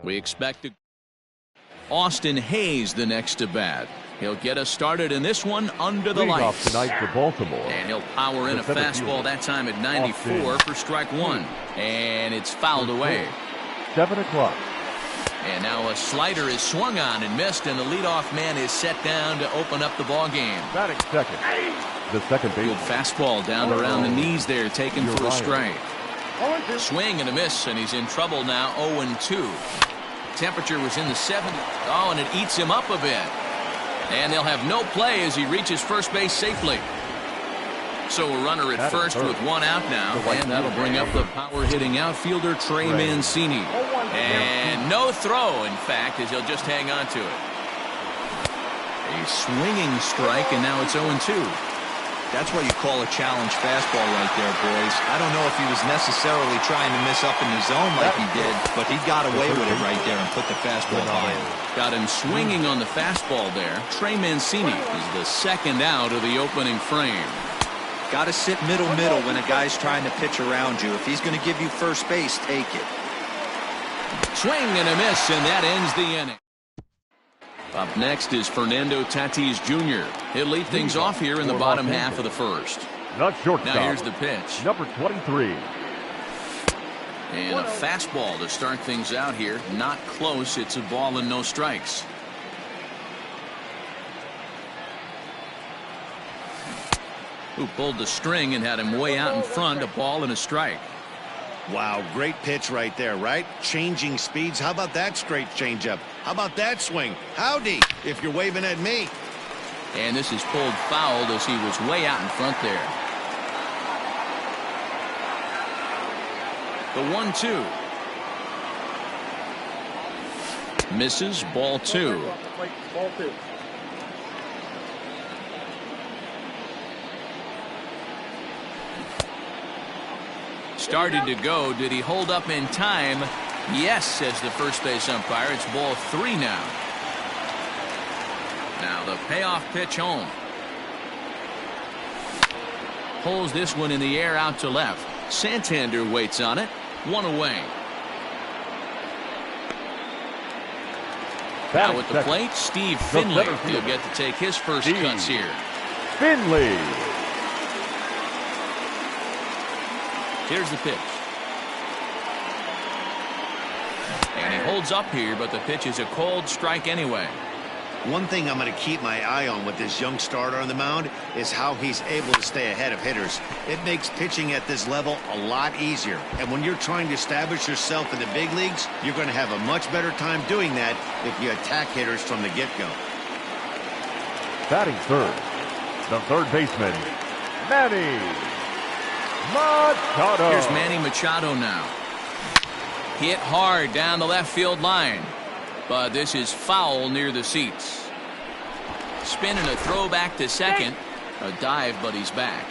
We expect Austin Hayes the next to bat. He'll get us started in this one under the lights. Tonight for Baltimore. And he'll power in a fastball that time at 94 for strike one. And it's fouled away. 7 o'clock. And now a slider is swung on and missed, and the leadoff man is set down to open up the ball game. Batting second. The second base. Good fastball down around the knees there, taken for a strike. Swing and a miss, and he's in trouble now. 0-2. Temperature was in the 70s. Oh, and it eats him up a bit. And they'll have no play as he reaches first base safely. So a runner at first with one out now, and that'll bring up the power-hitting outfielder Trey Mancini. And no throw, in fact, as he'll just hang on to it. A swinging strike, and now it's 0-2. That's what you call a challenge fastball right there, boys. I don't know if he was necessarily trying to miss up in the zone like he did, but he got away with it right there and put the fastball high. Got him swinging on the fastball there. Trey Mancini is the second out of the opening frame. Got to sit middle when a guy's trying to pitch around you. If he's going to give you first base, take it. Swing and a miss, and that ends the inning. Up next is Fernando Tatis Jr. He'll lead things off here in the bottom half of the first. Not shortstop. Now here's the pitch. Number 23. And a fastball to start things out here. Not close. It's a ball and no strikes. Who pulled the string and had him way out in front. A ball and a strike. Wow, great pitch right there, right? Changing speeds. How about that straight changeup? How about that swing? Howdy, if you're waving at me. And this is pulled foul as he was way out in front there. The 1-2. Misses, ball two. Started to go. Did he hold up in time? Yes, says the first base umpire. It's ball three now. Now the payoff pitch home. Pulls this one in the air out to left. Santander waits on it. One away. Now at the plate, Steve Finley. He'll get to take his first cuts here. Finley. Here's the pitch. And he holds up here, but the pitch is a cold strike anyway. One thing I'm going to keep my eye on with this young starter on the mound is how he's able to stay ahead of hitters. It makes pitching at this level a lot easier. And when you're trying to establish yourself in the big leagues, you're going to have a much better time doing that if you attack hitters from the get-go. Batting third, the third baseman, Manny Machado. Here's Manny Machado now. Hit hard down the left field line. But this is foul near the seats. Spin and a throw back to second. A dive, but he's back.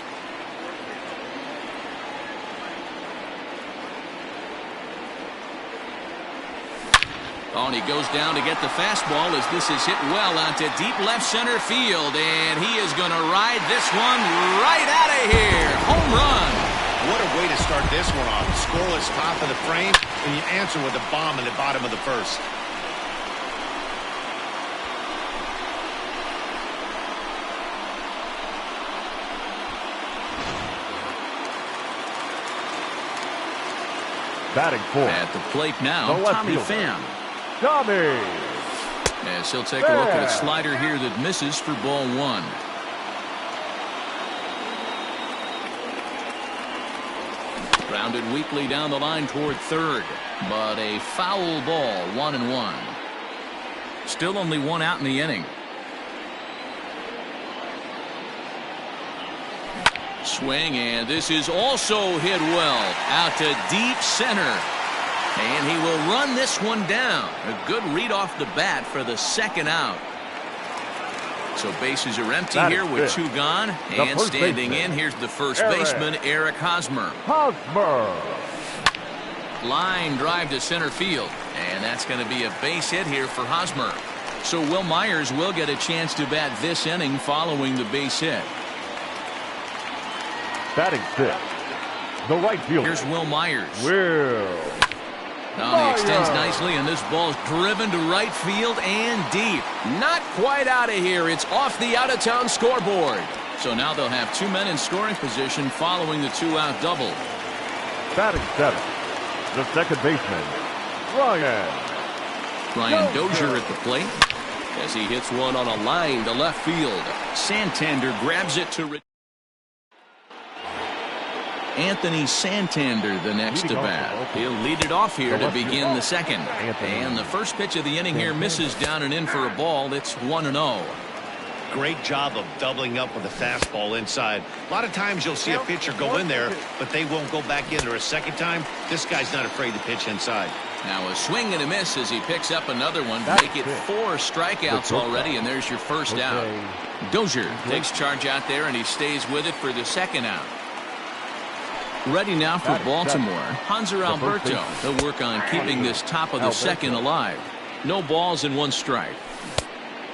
Oh, and he goes down to get the fastball as this is hit well out to deep left center field. And he is going to ride this one right out of here. Home run. What a way to start this one off. Scoreless top of the frame, and you answer with a bomb in the bottom of the first. Batting fourth. At the plate now, Tommy Pham. Tommy. As he'll take a look at a slider here that misses for ball one. Grounded weakly down the line toward third. But a foul ball, 1-1. Still only one out in the inning. Swing, and this is also hit well out to deep center. And he will run this one down. A good read off the bat for the second out. So bases are empty here with two gone. And standing in, here's the first baseman, Eric Hosmer. Line drive to center field. And that's going to be a base hit here for Hosmer. So Will Myers will get a chance to bat this inning following the base hit. Batting fifth, the right fielder. Here's Will Myers. Now he extends nicely, and this ball's driven to right field and deep. Not quite out of here. It's off the out-of-town scoreboard. So now they'll have 2 men in scoring position following the 2-out double. Batting 7, the second baseman, Brian Dozier at the plate as he hits one on a line to left field. Santander grabs it to Anthony Santander, the next to bat. He'll lead it off here to begin the second. And the first pitch of the inning here misses down and in for a ball. It's 1-0. Great job of doubling up with a fastball inside. A lot of times you'll see a pitcher go in there, but they won't go back in there a second time. This guy's not afraid to pitch inside. Now a swing and a miss as he picks up another one. Make it 4 strikeouts already, and there's your first out. Dozier takes charge out there, and he stays with it for the second out. Ready now for Baltimore. Hanser Alberto. He'll work on keeping this top of the second alive. No balls and 1 strike.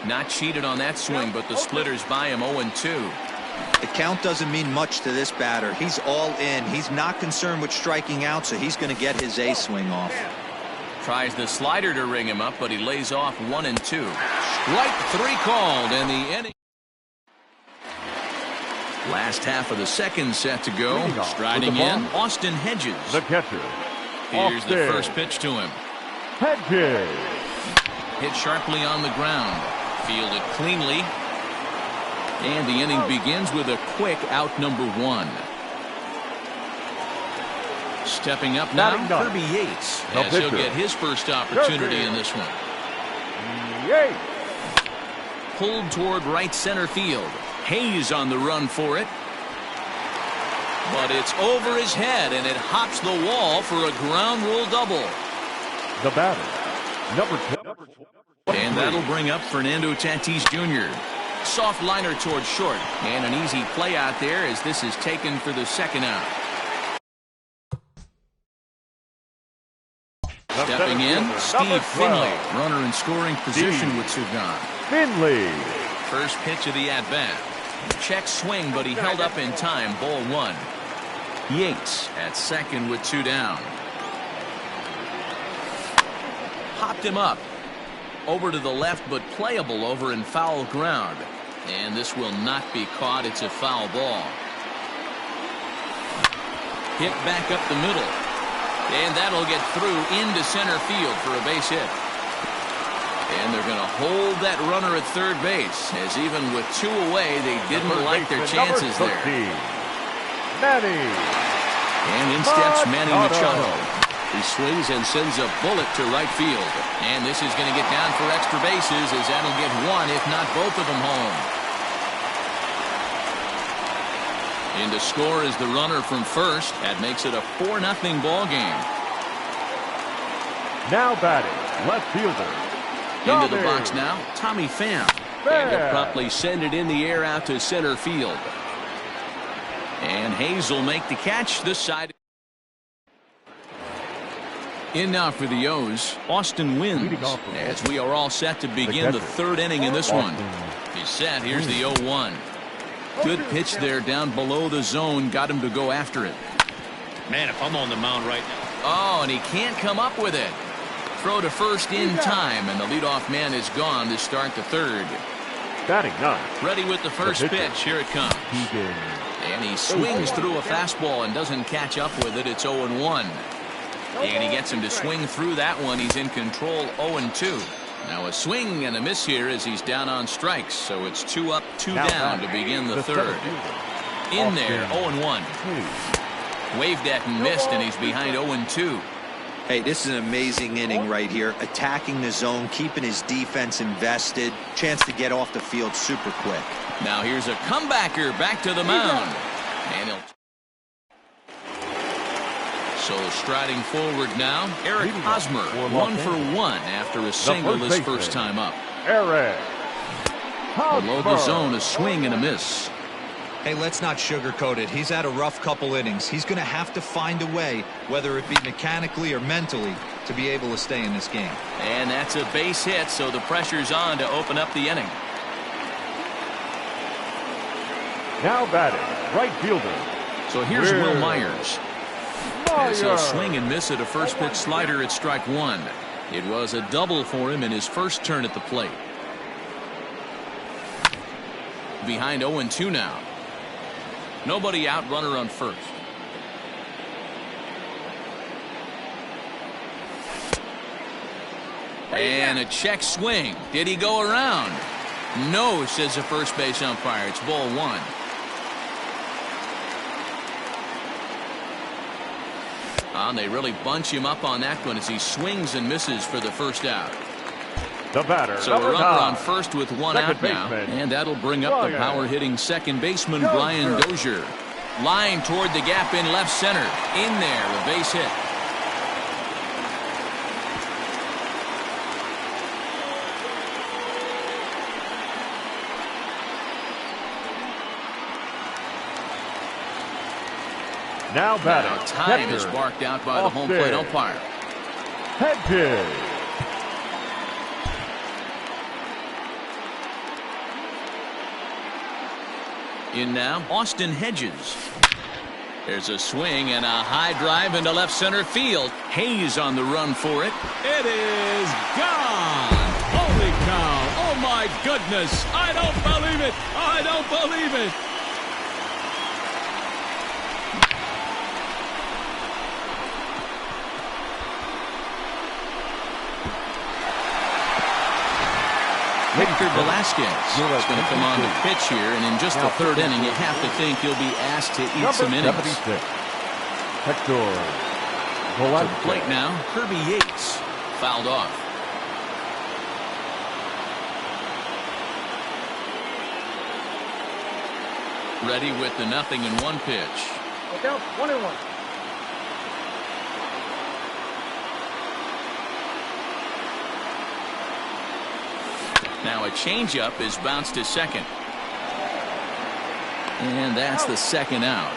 Not cheated on that swing, but the splitters by him 0-2. The count doesn't mean much to this batter. He's all in. He's not concerned with striking out, so he's going to get his A swing off. Tries the slider to ring him up, but he lays off 1-2. Strike 3 called, and the inning. Last half of the second set to go. Striding in, Austin Hedges. The catcher. Here's the first pitch to him. Hedges. Hit sharply on the ground. Fielded cleanly. And the inning begins with a quick out number 1. Stepping up now, Kirby Yates, as he'll get his first opportunity in this one. Yates. Pulled toward right center field. Hayes on the run for it. But it's over his head, and it hops the wall for a ground rule double. The batter, number 2. And that'll bring up Fernando Tatis Jr. Soft liner towards short, and an easy play out there as this is taken for the second out. Stepping in, Steve Finley, runner in scoring position with Sugan. Finley. First pitch of the at-bat. Check swing, but he held up in time. Ball 1. Yates at second with 2 down. Hopped him up. Over to the left, but playable over in foul ground. And this will not be caught. It's a foul ball. Hit back up the middle. And that'll get through into center field for a base hit. And they're going to hold that runner at third base, as even with 2 away, they didn't like their chances there. Manny. And in steps Manny Machado. He swings and sends a bullet to right field. And this is going to get down for extra bases, as that'll get 1, if not both of them home. In to score is the runner from first. That makes it a 4-0 ball game. Now batting, left fielder. Into the box now, Tommy Pham. And he'll promptly send it in the air out to center field. And Hayes will make the catch this side. In now for the O's, Austin Wynns, as we are all set to begin the 3rd inning in this one. He's set. Here's the 0-1. Good pitch there down below the zone. Got him to go after it. Man, if I'm on the mound right now. Oh, and he can't come up with it. Throw to first in time, and the leadoff man is gone to start the 3rd. Batting 9. Ready with the first pitch. Here it comes. And he swings through a fastball and doesn't catch up with it. It's 0-1. And he gets him to swing through that one. He's in control, 0-2. Now a swing and a miss here as he's down on strikes. So it's 2 up, 2 down to begin the 3rd. In there, 0-1. Waved at and missed, and he's behind 0-2. Hey, this is an amazing inning right here. Attacking the zone, keeping his defense invested. Chance to get off the field super quick. Now here's a comebacker back to the mound. And he'll... So striding forward now, Eric Hosmer, 1 for 1 after a single his first time up. Eric Below the zone, a swing and a miss. Hey, let's not sugarcoat it. He's had a rough couple innings. He's going to have to find a way, whether it be mechanically or mentally, to be able to stay in this game. And that's a base hit, so the pressure's on to open up the inning. Now batting, right fielder. So here's Will Myers. As he'll swing and miss at a first pitch slider at strike one. It was a double for him in his first turn at the plate. Behind 0-2 now. Nobody out, runner on first. And a check swing. Did he go around? No, says the first base umpire. It's ball one. And they really bunch him up on that one as he swings and misses for the first out. The batter, so a runner on first with one out now. And that'll bring up the power-hitting second baseman, Brian Dozier. Line toward the gap in left center. In there, a base hit. Now batting. Now time is barked out by the home plate umpire. Head pitch. In now, Austin Hedges. There's a swing and a high drive into left center field. Hayes on the run for it. It is gone. Holy cow. Oh, my goodness. I don't believe it. I don't believe it. Victor Velasquez is going to come on to pitch here, and in just the third inning, you have to think he'll be asked to eat some innings. Hector to the plate now, Kirby Yates fouled off. Ready with the 0-1 pitch. Look out, 1-1. Now a changeup is bounced to second. And that's the second out.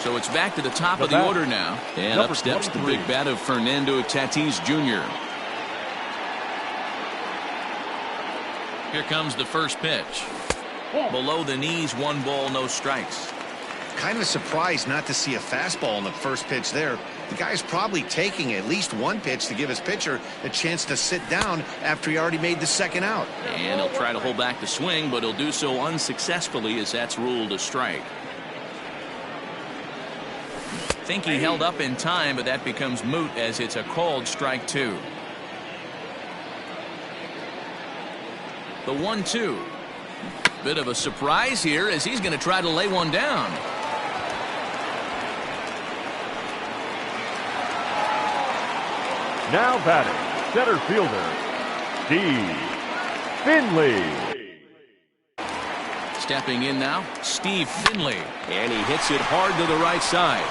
So it's back to the top of the order now. And up steps the big bat of Fernando Tatis Jr. Here comes the first pitch. Below the knees, 1 ball, no strikes. Kind of surprised not to see a fastball in the first pitch there. The guy's probably taking at least one pitch to give his pitcher a chance to sit down after he already made the second out. And he'll try to hold back the swing, but he'll do so unsuccessfully as that's ruled a strike. Think he held up in time, but that becomes moot as it's a called strike two. The 1-2. Bit of a surprise here as he's going to try to lay one down. Now batting, center fielder, Steve Finley. Stepping in now, Steve Finley. And he hits it hard to the right side.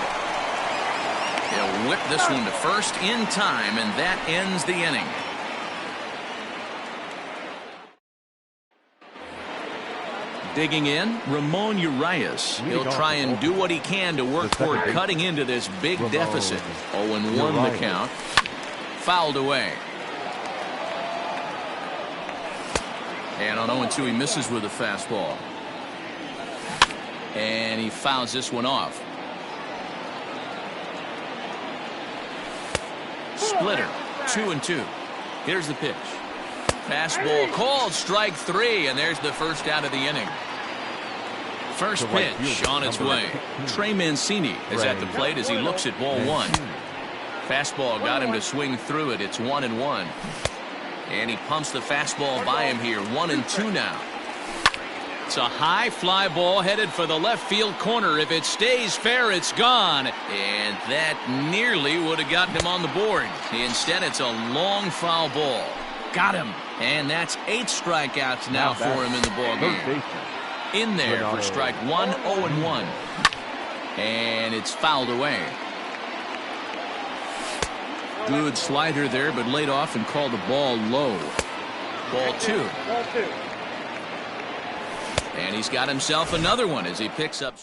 He'll whip this one to first in time, and that ends the inning. Digging in, Ramon Urias. He'll try and do what he can to work toward cutting into this big deficit. 0-1 the count. Fouled away. And on 0-2 he misses with a fastball. And he fouls this one off. Splitter. 2-2. Here's the pitch. Fastball called, strike three, and there's the first out of the inning. First pitch on its way. Trey Mancini is at the plate as he looks at ball one. Fastball got him to swing through it. It's 1-1. And he pumps the fastball by him here. 1-2 now. It's a high fly ball headed for the left field corner. If it stays fair, it's gone. And that nearly would have gotten him on the board. Instead, it's a long foul ball. Got him. And that's 8 strikeouts now for him in the ballgame. In there for strike one, 0-1. And it's fouled away. Good slider there, but laid off and called the ball low. Ball two. And he's got himself another one as he picks up.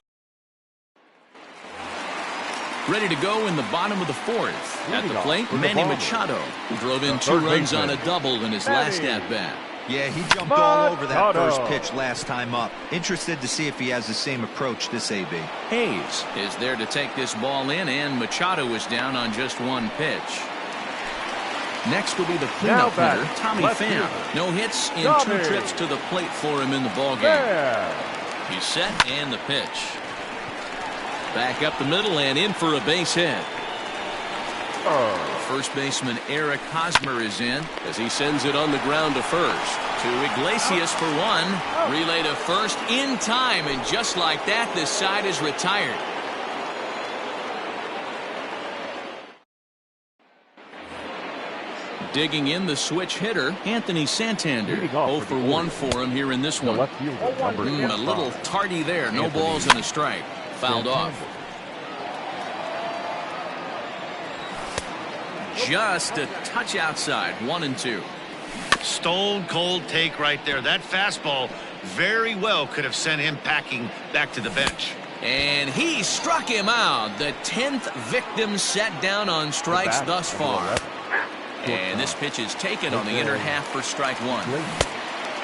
Ready to go in the bottom of the fourth. At the plate, Manny Machado, who drove in 2 runs on a double in his last at-bat. Yeah, he jumped all over that first pitch last time up. Interested to see if he has the same approach this AB. Hayes is there to take this ball in, and Machado is down on just one pitch. Next will be the cleanup hitter, Tommy Pham. No hits in 2 trips to the plate for him in the ballgame. He's set, and the pitch. Back up the middle and in for a base hit. First baseman Eric Hosmer is in as he sends it on the ground to first. To Iglesias for one. Relay to first in time, and just like that, this side is retired. Digging in the switch hitter, Anthony Santander. 0 for 1 for him here in this one. A little tardy there. No balls and a strike. Fouled off. Just a touch outside. 1-2. Stone cold take right there. That fastball very well could have sent him packing back to the bench. And he struck him out. The 10th victim set down on strikes thus far. And this pitch is taken on the inner half for strike 1.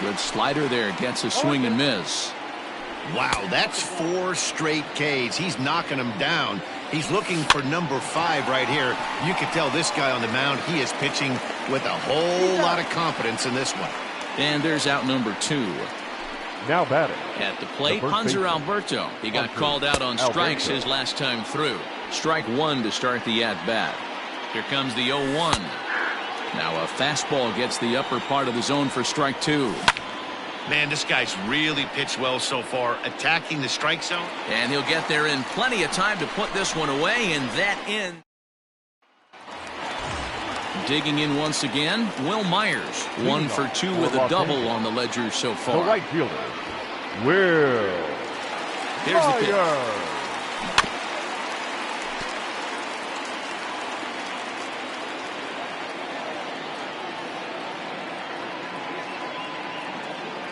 Good slider there. Gets a swing and miss. Wow, that's 4 straight Ks. He's knocking them down. He's looking for number 5 right here. You can tell this guy on the mound, he is pitching with a whole lot of confidence in this one. And there's out number 2. Now batting. At the plate, Hanser Alberto. He got called out on strikes his last time through. Strike 1 to start the at-bat. Here comes the 0-1. Now a fastball gets the upper part of the zone for strike 2. Man, this guy's really pitched well so far, attacking the strike zone. And he'll get there in plenty of time to put this one away, and that in. Digging in once again, Will Myers. 1 for 2 with a double on the ledger so far. The right fielder, Will. Here's the pitch.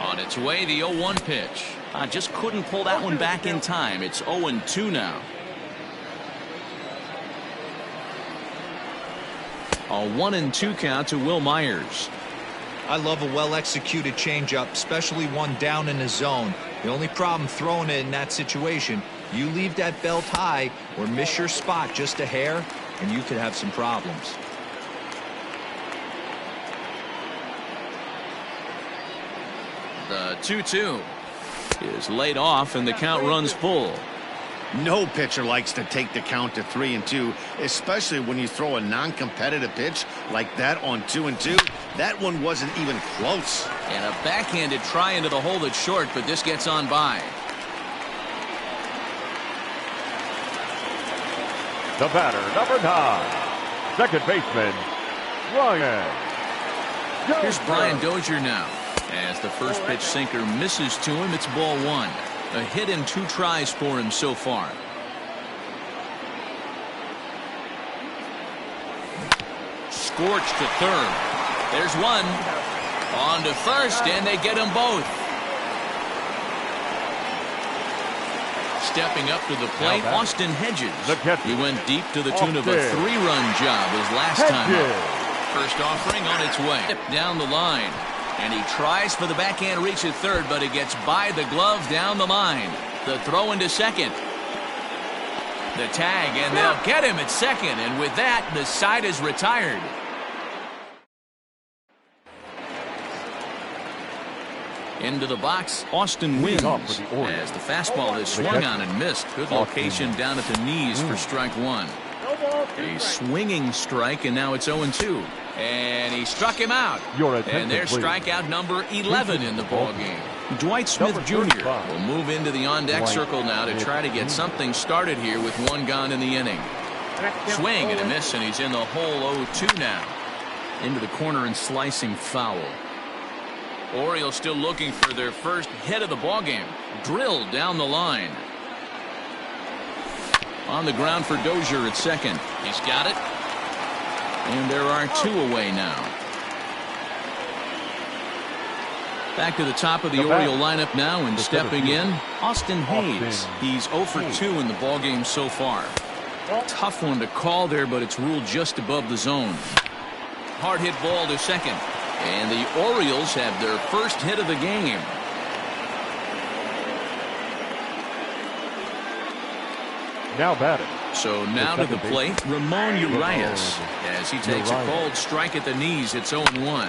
On its way, the 0-1 pitch. Just couldn't pull that one back in time. It's 0-2 now. A 1-2 count to Will Myers. I love a well-executed changeup, especially one down in the zone. The only problem throwing it in that situation, you leave that belt high or miss your spot just a hair, and you could have some problems. The 2-2 is laid off, and the count runs full. No pitcher likes to take the count to 3-2, especially when you throw a non-competitive pitch like that on 2-2. That one wasn't even close. And a backhanded try into the hole that's short, but this gets on by. The batter, number 9, second baseman, Ryan. Here's Brian Dozier now. As the first pitch sinker misses to him, it's ball 1. A hit in 2 tries for him so far. Scorched to third. There's one. On to first, and they get them both. Stepping up to the plate, Austin Hedges. He went deep to the tune of a 3-run job his last time up. First offering on its way. Down the line. And he tries for the backhand reach at third, but it gets by the glove down the line. The throw into second. The tag, and they'll get him at second. And with that, the side is retired. Into the box, Austin wins as the fastball is swung on and missed. Good location down at the knees for strike 1. A swinging strike, and now it's 0-2. And he struck him out. And there's strikeout number 11 in the ballgame. Dwight Smith Jr. will move into the on-deck circle now to try to get something started here with 1 gone in the inning. Swing and a miss, and he's in the hole 0-2 now. Into the corner and slicing foul. Orioles still looking for their first hit of the ballgame. Drilled down the line. On the ground for Dozier at second. He's got it. And there are 2 away now. Back to the top of the Oriole lineup now, and stepping in, Austin Hayes. He's 0 for 2 in the ballgame so far. Tough one to call there, but it's ruled just above the zone. Hard hit ball to second. And the Orioles have their first hit of the game. Now batting. So now to the plate, Ramon Urias, as he takes a cold strike at the knees. It's 0-1.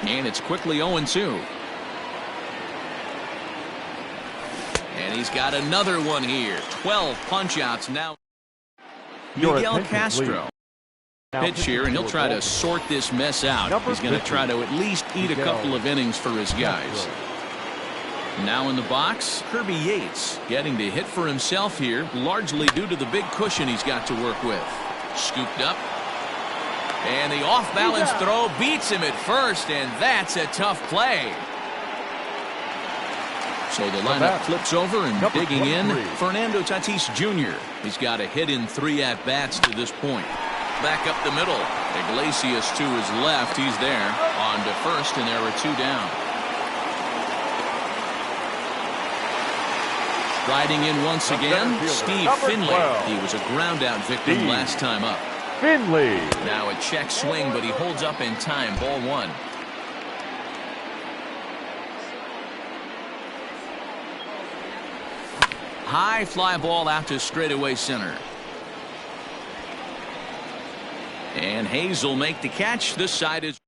And it's quickly 0-2. And he's got another one here. 12 punch-outs now. Miguel Castro. Pitch here, and he'll try to sort this mess out. He's going to try to at least eat a couple of innings for his guys. Now in the box, Kirby Yates getting to hit for himself here, largely due to the big cushion he's got to work with. Scooped up. And the off-balance throw beats him at first, and that's a tough play. So the lineup flips over and digging in, Fernando Tatis Jr. He's got a hit in 3 at-bats to this point. Back up the middle. Iglesias to his left. He's there on to first, and there are 2 down. Riding in once again, Steve Finley. He was a ground-out victim last time up. Finley. Now a check swing, but he holds up in time. Ball 1. High fly ball out to straightaway center. And Hayes will make the catch. This side is.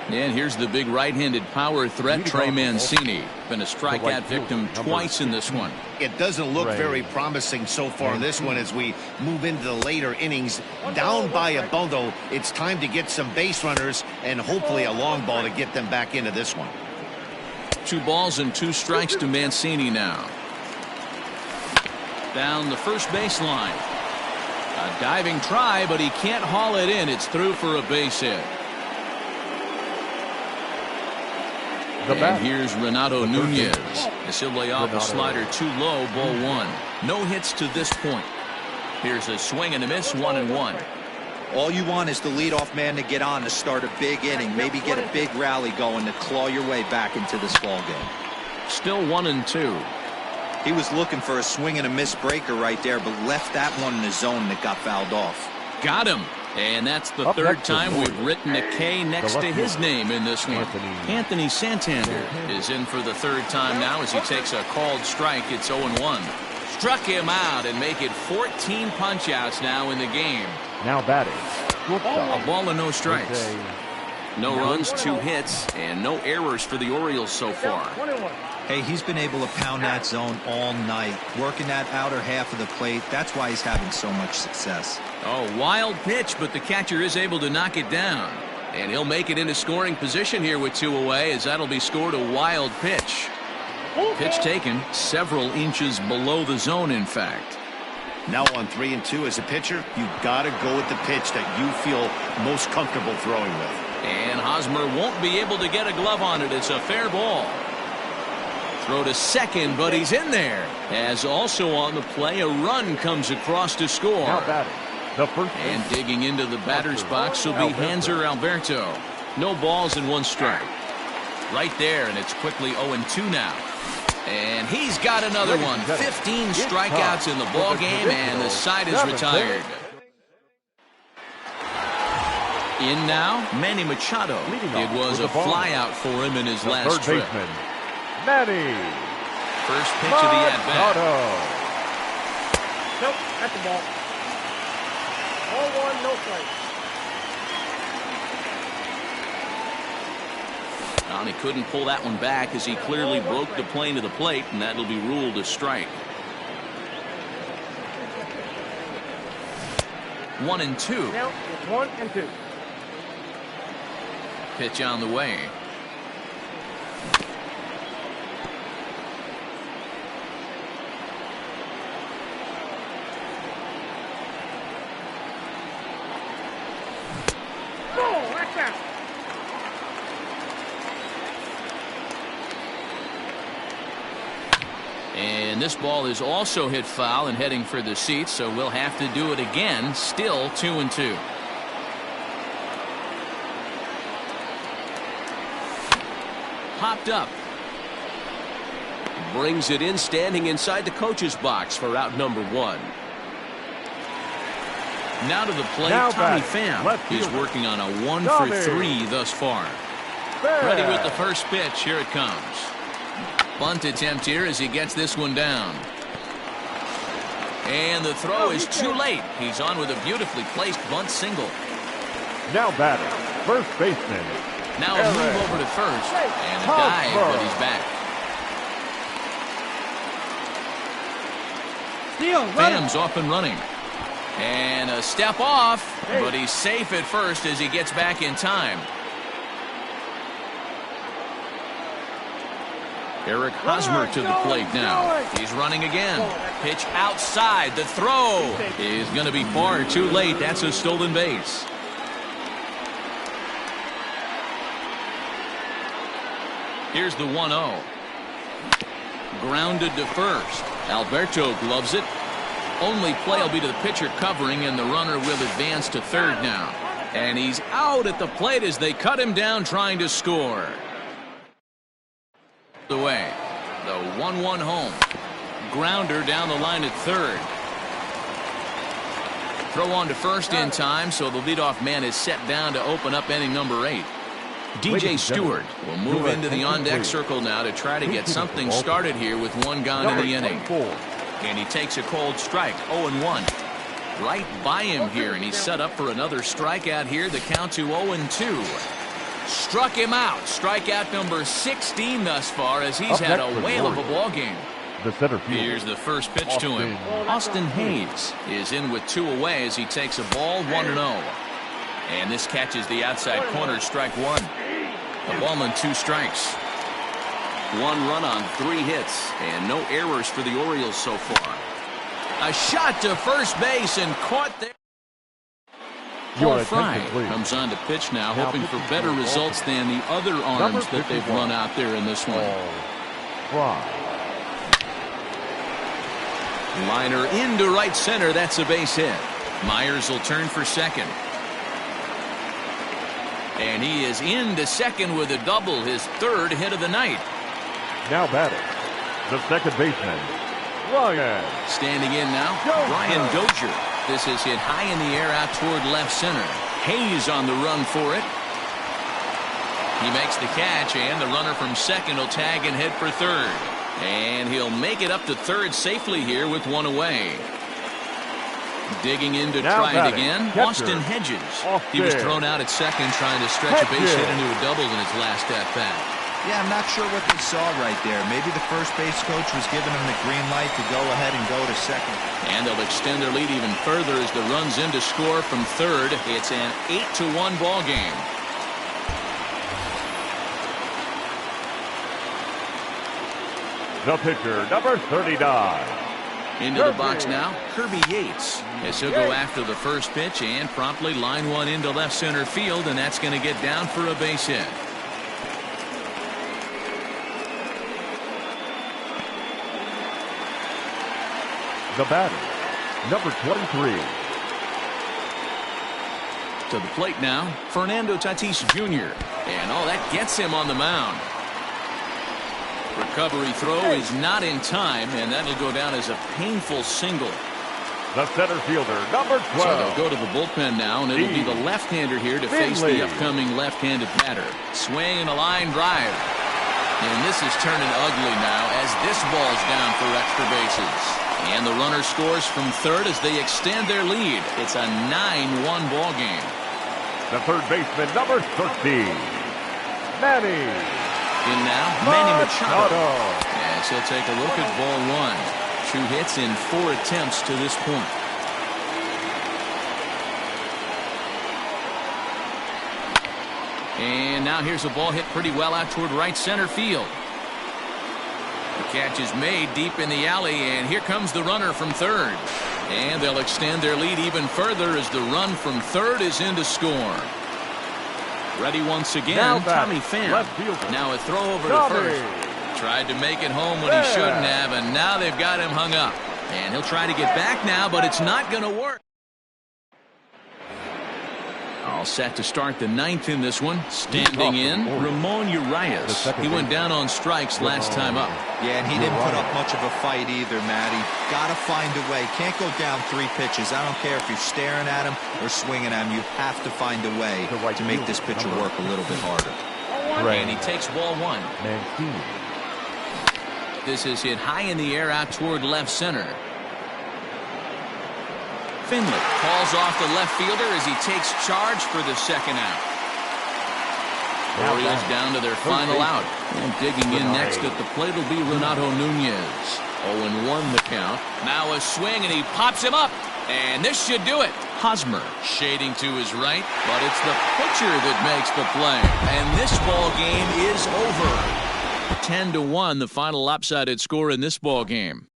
And here's the big right-handed power threat, Trey Mancini. Been a strikeout victim twice in this one. It doesn't look very promising so far in this one as we move into the later innings. Down by a bundle, it's time to get some base runners and hopefully a long ball to get them back into this one. 2 balls and 2 strikes to Mancini now. Down the first baseline. A diving try, but he can't haul it in. It's through for a base hit. And here's Renato Nunez. As he'll lay off a slider too low, ball 1. No hits to this point. Here's a swing and a miss, 1-1. All you want is the leadoff man to get on to start a big inning, maybe get a big rally going to claw your way back into this ball game. Still 1-2. He was looking for a swing and a miss breaker right there, but left that one in the zone that got fouled off. Got him. And that's the third time we've written a K next to his name in this one. Anthony Santander is in for the third time now as he takes a called strike. It's 0-1. Struck him out and make it 14 punch-outs now in the game. Now batting. A ball and no strikes. No runs, 2 hits, and no errors for the Orioles so far. Hey, he's been able to pound that zone all night, working that outer half of the plate. That's why he's having so much success. Oh, wild pitch, but the catcher is able to knock it down. And he'll make it into scoring position here with 2 away, as that'll be scored a wild pitch. Pitch taken several inches below the zone, in fact. Now on 3-2 as a pitcher, you've got to go with the pitch that you feel most comfortable throwing with. And Hosmer won't be able to get a glove on it. It's a fair ball. Throw to second, but he's in there. As also on the play, a run comes across to score. Now batting. The first and digging into the batter's box will be Hanser Alberto. No balls and 1 strike. Right there, and it's quickly 0-2 now. And he's got another one. 15 strikeouts in the ball game, and the side is retired. In now, Manny Machado. It was a flyout for him in his last trip. Manny. First pitch of the at-bat. Nope, that's the ball. 0-1, no strike. And he couldn't pull that one back as he clearly broke the plane of the plate, and that'll be ruled a strike. 1-2. Now it's 1-2. Pitch on the way. And this ball is also hit foul and heading for the seats, so we'll have to do it again. Still 2-2. Popped up. Brings it in, standing inside the coach's box for out number 1. Now to the plate, Now Tommy batting, Pham. left He's fielder. working on a 1 Tommy. for 3 thus far. Fair. Ready with the first pitch. Here it comes. Bunt attempt here as he gets this one down. And the throw is too late. He's on with a beautifully placed bunt single. Now batting, first baseman. Now a move over to first. And a dive, but he's back. Pham's off and running. And a step off, but he's safe at first as he gets back in time. Eric Hosmer to the plate now. He's running again. Pitch outside. The throw is going to be far too late. That's a stolen base. Here's the 1-0. Grounded to first. Alberto gloves it. Only play will be to the pitcher covering, and the runner will advance to third now. And he's out at the plate as they cut him down trying to score. Away. The 1-1 home. Grounder down the line at third. Throw on to first in time, so the leadoff man is set down to open up inning number 8. DJ Stewart will move into the on-deck circle now to try to get something started here with one gone in the inning. And he takes a cold strike, 0-1. Right by him here, and he's set up for another strikeout here. The count to 0-2. Struck him out. Strikeout number 16 thus far as he's had a whale of a ball game. The center field. Here's the first pitch to him. Austin Hayes is in with 2 away as he takes a ball, 1-0. And this catches the outside corner, strike 1. The ballman 2 strikes. 1 run on 3 hits and no errors for the Orioles so far. A shot to first base and caught there. Paul Fry comes on to pitch now, hoping for better results than the other arms that they've run out there in this one. Liner into right center. That's a base hit. Myers will turn for second. And he is into second with a double, his 3rd hit of the night. Now batting, the second baseman, Ryan. Standing in now, Brian Dozier. This is hit high in the air out toward left center. Hayes on the run for it. He makes the catch, and the runner from second will tag and head for third. And he'll make it up to third safely here with 1 away. Digging in to try it again, Austin Hedges. He was thrown out at second trying to stretch a base hit into a double in his last at-bat. Yeah, I'm not sure what they saw right there. Maybe the first base coach was giving him the green light to go ahead and go to second. And they'll extend their lead even further as the run's in to score from third. It's an 8-1 ball game. The pitcher, number 39. Into the box now, Kirby Yates. As he'll go after the first pitch and promptly line one into left center field, and that's going to get down for a base hit. The batter, number 23. To the plate now, Fernando Tatis Jr. And that gets him on the mound. Recovery throw is not in time, and that'll go down as a painful single. The center fielder, number 12. So they'll go to the bullpen now, and it'll be the left-hander here to face the upcoming left-handed batter. Swing and a line drive. And this is turning ugly now as this ball's down for extra bases. And the runner scores from third as they extend their lead. It's a 9-1 ball game. The third baseman, number 13. Manny. In now, Manny Machado. As he'll take a look at ball 1. 2 hits in 4 attempts to this point. And now here's a ball hit pretty well out toward right center field. The catch is made deep in the alley, and here comes the runner from third. And they'll extend their lead even further as the run from third is in to score. Ready once again, Tommy Pham. Now a throw over to first. Tried to make it home when he shouldn't have, and now they've got him hung up. And he'll try to get back now, but it's not going to work. All set to start the ninth in this one. Standing in, Ramon Urias. He went down on strikes last time up. Yeah, and he didn't put up much of a fight either, Matty. Got to find a way. Can't go down 3 pitches. I don't care if you're staring at him or swinging at him. You have to find a way to make this pitcher work a little bit harder. And he takes ball 1. This is hit high in the air out toward left center. Finley calls off the left fielder as he takes charge for the second out. Orioles down to their final out. And digging in next at the plate will be Renato Nunez. 0-1 the count. Now a swing and he pops him up. And this should do it. Hosmer shading to his right, but it's the pitcher that makes the play. And this ball game is over. 10-1 the final lopsided score in this ball game.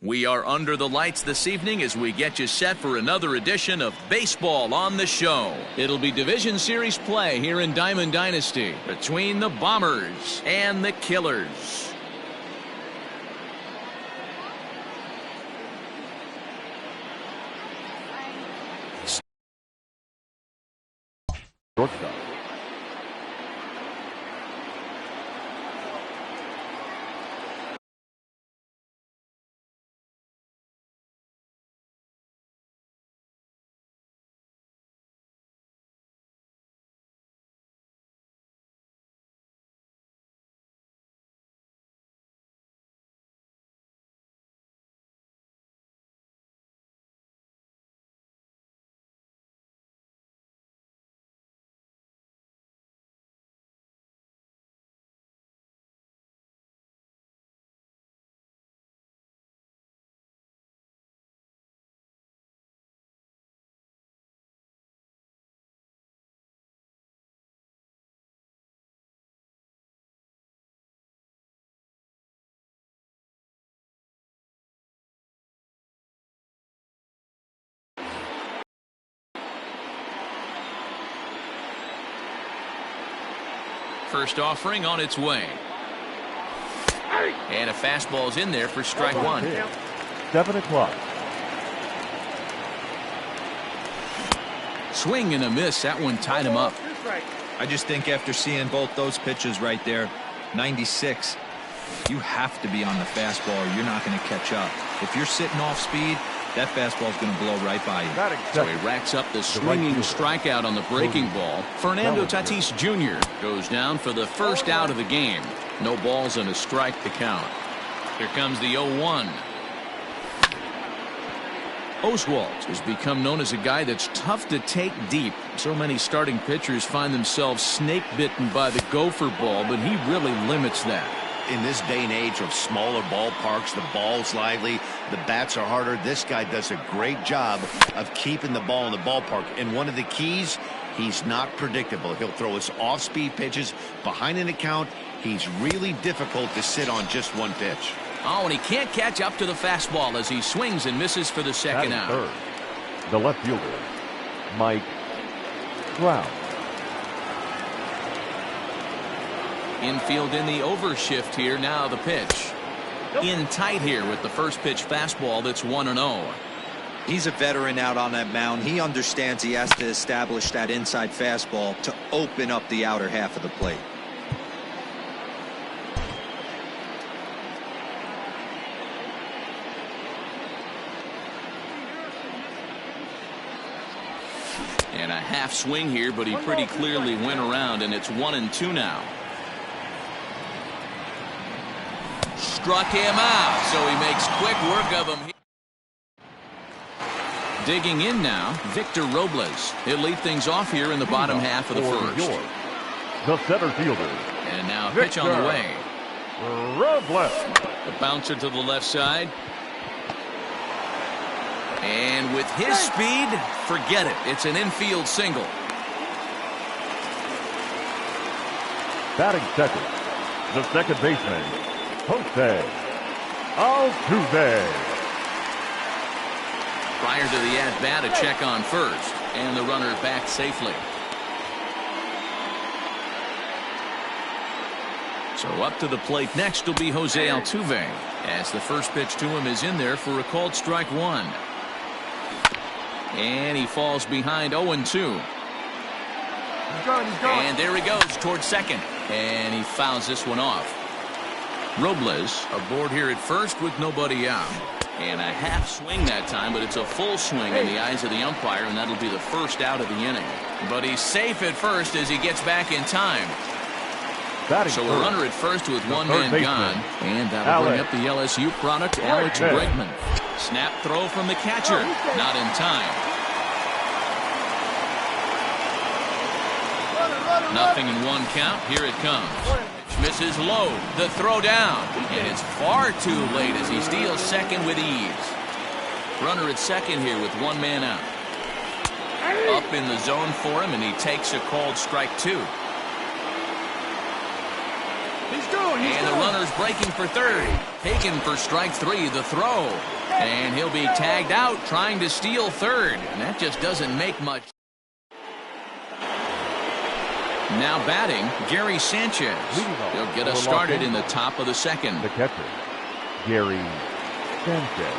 We are under the lights this evening as we get you set for another edition of Baseball on the Show. It'll be Division Series play here in Diamond Dynasty between the Bombers and the Killers. Shortstop. First offering on its way. And a fastball's in there for strike one. 7 o'clock. Swing and a miss. That one tied him up. I just think after seeing both those pitches right there, 96, you have to be on the fastball or you're not going to catch up. If you're sitting off speed, that fastball's going to blow right by you. So he racks up the swinging strikeout on the breaking ball. Fernando Tatis Jr. goes down for the first out of the game. No balls and a strike to count. Here comes the 0-1. Oswalt has become known as a guy that's tough to take deep. So many starting pitchers find themselves snake bitten by the gopher ball, but he really limits that. In this day and age of smaller ballparks, the ball's lively, the bats are harder. This guy does a great job of keeping the ball in the ballpark. And one of the keys, he's not predictable. He'll throw his off-speed pitches behind an account. He's really difficult to sit on just one pitch. Oh, and he can't catch up to the fastball as he swings and misses for the second out. Third, the left fielder, Mike Trout. Infield in the overshift here. Now the pitch. In tight here with the first pitch fastball that's 1-0. He's a veteran out on that mound. He understands he has to establish that inside fastball to open up the outer half of the plate. And a half swing here, but he pretty clearly went around, and it's 1-2 now. Struck him out, so he makes quick work of him. Digging in now, Victor Robles. He'll lead things off here in the bottom half of the first. The center fielder. And now pitch on the way. Robles. The bouncer to the left side. And with his speed, forget it. It's an infield single. Batting second, the second baseman, Jose Altuve. Prior to the at-bat, a check on first. And the runner back safely. So up to the plate next will be Jose Altuve. As the first pitch to him is in there for a called strike one. And he falls behind 0-2. And there he goes towards second. And he fouls this one off. Robles aboard here at first with nobody out. And a half swing that time, but it's a full swing in the eyes of the umpire, and that'll be the first out of the inning. But he's safe at first as he gets back in time. So a runner at first with one man gone. And that'll bring up the LSU product, Alex Bregman. Snap throw from the catcher. Not in time. Nothing in one count. Here it comes. Misses low. The throw down. And it's far too late as he steals second with ease. Runner at second here with one man out. Up in the zone for him, and he takes a called strike two. And the runner's breaking for third. Taken for strike three, the throw. And he'll be tagged out trying to steal third. And that just doesn't make much. Now batting, Gary Sanchez. He'll get us started in the top of the second. The catcher, Gary Sanchez.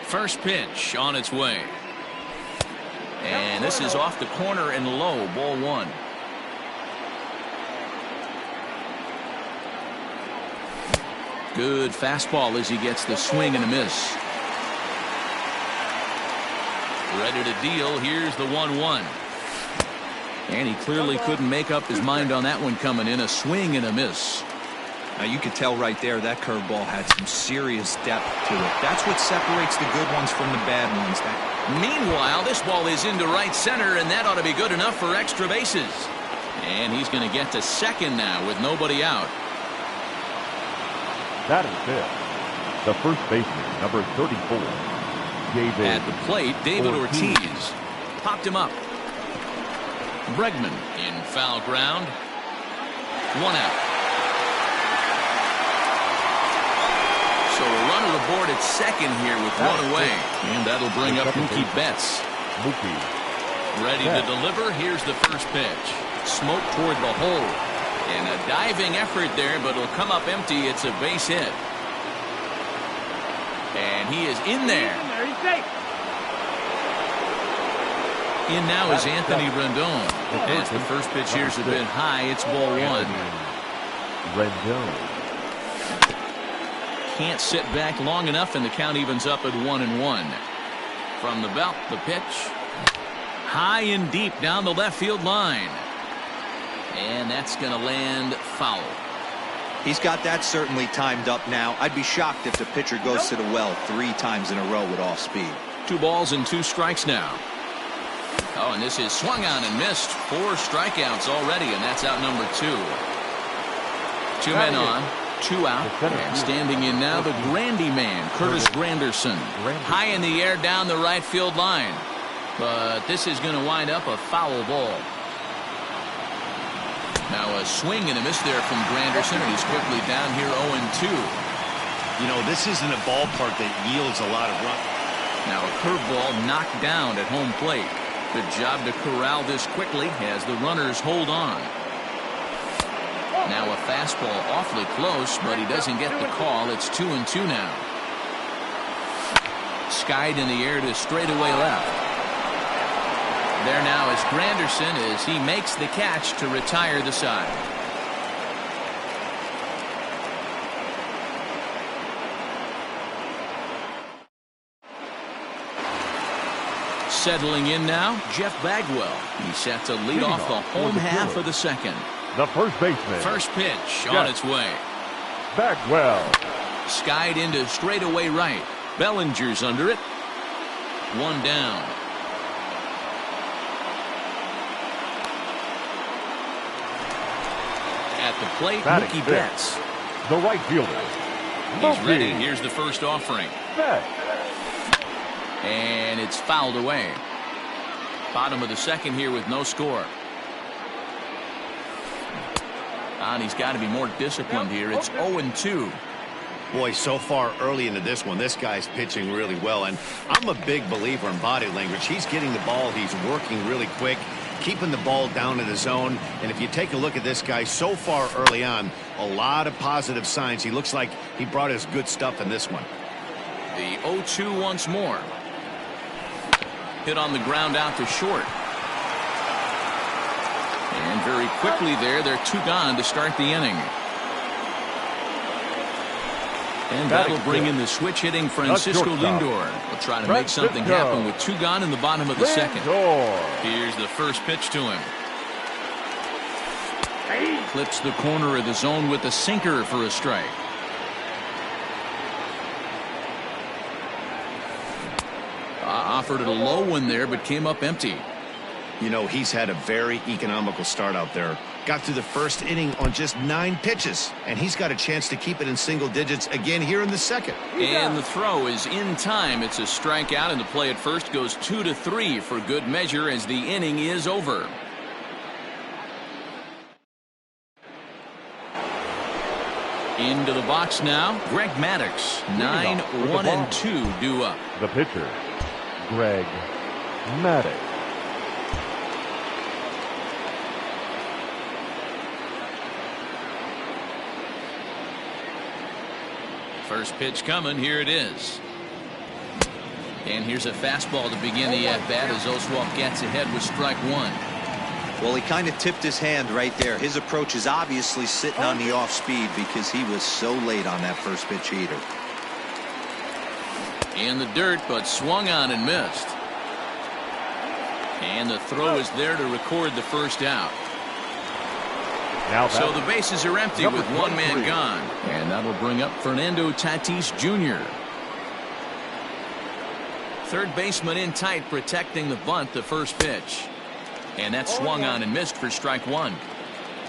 First pitch on its way. And this is off the corner and low, ball one. Good fastball as he gets the swing and a miss. Ready to deal. Here's the 1-1. And he clearly couldn't make up his mind on that one coming in. A swing and a miss. Now you could tell right there that curveball had some serious depth to it. That's what separates the good ones from the bad ones. Meanwhile, this ball is into right center, and that ought to be good enough for extra bases. And he's going to get to second now with nobody out. That is it. The first baseman, number 34, David. At the plate, David Ortiz. Popped him up. Bregman in foul ground. One out. So a runner aboard at second here with one away. And that'll bring up Mookie Betts. Ready to deliver. Here's the first pitch. Smoke toward the hole. And a diving effort there, but it'll come up empty. It's a base hit. And he is in there. In now is Anthony Rendon. As the first pitch here's a bit high, it's ball one. Rendon. Can't sit back long enough, and the count evens up at 1-1. From the belt, the pitch. High and deep down the left field line. And that's going to land foul. He's got that certainly timed up now. I'd be shocked if the pitcher goes to the well 3 times in a row with off speed. 2 balls and 2 strikes now. Oh, and this is swung on and missed. 4 strikeouts already, and that's out number 2. 2 men on, 2 out. And standing in now, the Grandy man, Curtis Granderson. High in the air down the right field line. But this is going to wind up a foul ball. Now a swing and a miss there from Granderson, and he's quickly down here 0-2. You know, this isn't a ballpark that yields a lot of runs. Now a curveball knocked down at home plate. Good job to corral this quickly as the runners hold on. Now a fastball awfully close, but he doesn't get the call. It's 2-2 now. Skied in the air to straightaway left. There now is Granderson as he makes the catch to retire the side. Settling in now, Jeff Bagwell. He's set to lead off the home half of the second. The first baseman. First pitch on its way. Bagwell. Skied into straightaway right. Bellinger's under it. 1 down. At the plate, Mookie Betts. The right fielder. He's ready. Here's the first offering. Betts. And it's fouled away. Bottom of the second here with no score. And he's got to be more disciplined here. It's 0-2. Boy, so far early into this one, this guy's pitching really well. And I'm a big believer in body language. He's getting the ball. He's working really quick, keeping the ball down in the zone. And if you take a look at this guy so far early on, a lot of positive signs. He looks like he brought his good stuff in this one. The 0-2 once more. Hit on the ground out to short. And very quickly there, they're 2 gone to start the inning. And that'll bring in the switch hitting Francisco Lindor. Will try to make something happen with 2 gone in the bottom of the second. Here's the first pitch to him. Clips the corner of the zone with a sinker for a strike. Offered a low one there, but came up empty. You know, he's had a very economical start out there. Got through the first inning on just 9 pitches, and he's got a chance to keep it in single digits again here in the second. And the throw is in time. It's a strikeout, and the play at first goes 2-3 for good measure as the inning is over. Into the box now, Greg Maddux. 9-1-2 due up. The pitcher, Greg Maddux. First pitch coming. Here it is. And here's a fastball to begin the at-bat as Oswalt gets ahead with strike one. Well, he kind of tipped his hand right there. His approach is obviously sitting on the off speed because he was so late on that first pitch heater. In the dirt, but swung on and missed. And the throw is there to record the first out. So the bases are empty with one man gone. And that'll bring up Fernando Tatis Jr. Third baseman in tight, protecting the bunt, the first pitch. And that swung on and missed for strike one.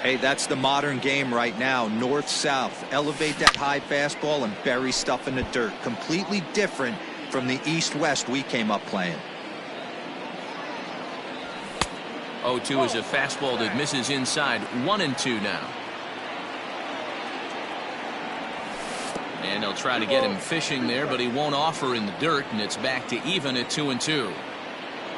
Hey, that's the modern game right now. North-south. Elevate that high fastball and bury stuff in the dirt. Completely different from the east-west we came up playing. 0-2 is a fastball that misses inside. 1-2 now. And they'll try to get him fishing there, but he won't offer in the dirt, and it's back to even at 2-2.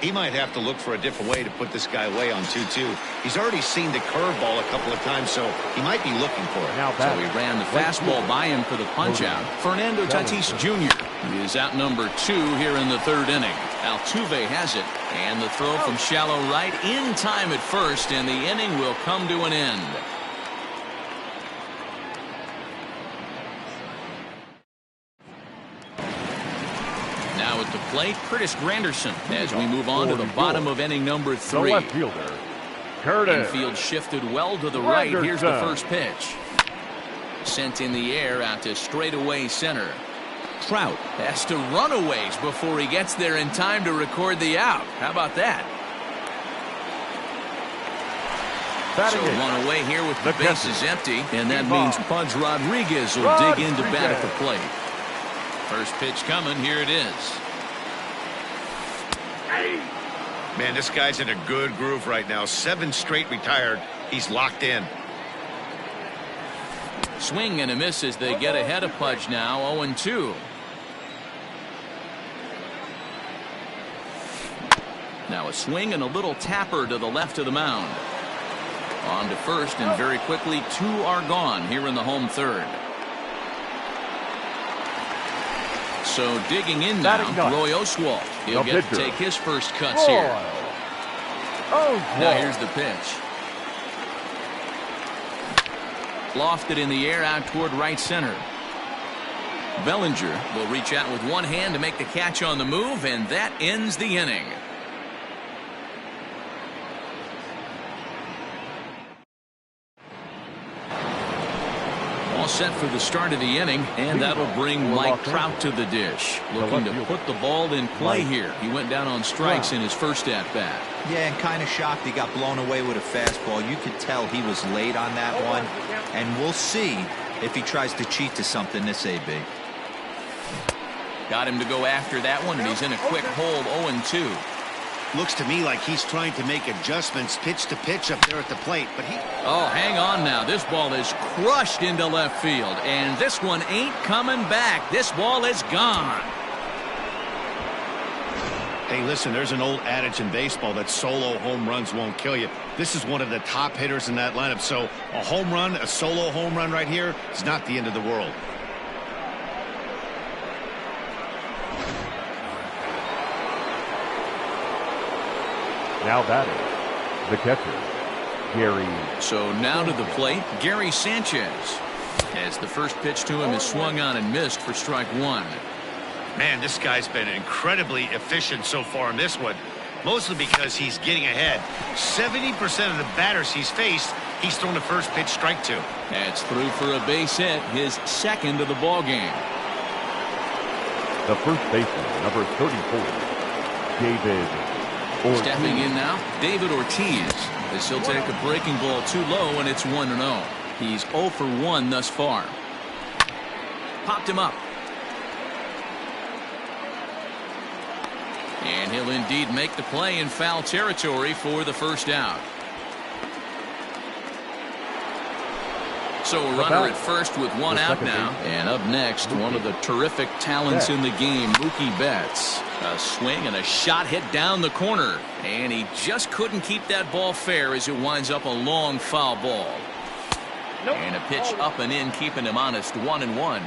He might have to look for a different way to put this guy away on 2-2. He's already seen the curveball a couple of times, so he might be looking for it. So he ran the fastball by him for the punch-out. Fernando Tatis Jr. is out number 2 here in the third inning. Altuve has it, and the throw from shallow right in time at first, and the inning will come to an end. Now at the plate, Curtis Granderson as we move on to the bottom of inning number 3. The left fielder, Curtis. Infield shifted well to the right. Here's the first pitch. Sent in the air out to straightaway center. Trout has to run a ways before he gets there in time to record the out. How about that? So one away here with the bases empty, and that means Pudge Rodriguez will dig in to bat at the plate. First pitch coming. Here it is. Man, this guy's in a good groove right now. 7 straight retired. He's locked in. Swing and a miss as they get ahead of Pudge now. 0-2. Now a swing and a little tapper to the left of the mound. On to first, and very quickly 2 are gone here in the home third. So digging in now, Roy Oswalt. He'll get to take his first cuts here. Now here's the pitch. Lofted in the air out toward right center. Bellinger will reach out with one hand to make the catch on the move, and that ends the inning. All set for the start of the inning, and that'll bring Mike Trout to the dish. Looking to put the ball in play here. He went down on strikes in his first at-bat. Yeah, and kind of shocked he got blown away with a fastball. You could tell he was late on that one, and we'll see if he tries to cheat to something this AB. Got him to go after that one, and he's in a quick hold. 0-2. Looks to me like he's trying to make adjustments pitch to pitch up there at the plate, but he... Oh, hang on now. This ball is crushed into left field, and this one ain't coming back. This ball is gone. Hey, listen, there's an old adage in baseball that solo home runs won't kill you. This is one of the top hitters in that lineup, so a home run, a solo home run right here is not the end of the world. Now batting, the catcher, Gary. So now to the plate, Gary Sanchez. As the first pitch to him is swung on and missed for strike one. Man, this guy's been incredibly efficient so far in this one, mostly because he's getting ahead. 70% of the batters he's faced, he's thrown the first pitch strike to. That's through for a base hit, his second of the ball game. The first baseman, number 34, David Ortiz. Stepping in now, David Ortiz. As he'll take a breaking ball too low, and it's 1-0. He's 0 for 1 thus far. Popped him up. And he'll indeed make the play in foul territory for the first out. So a runner at first with one out now. And up next, one of the terrific talents in the game, Mookie Betts. A swing and a shot hit down the corner. And he just couldn't keep that ball fair as it winds up a long foul ball. And a pitch up and in, keeping him honest. 1-1.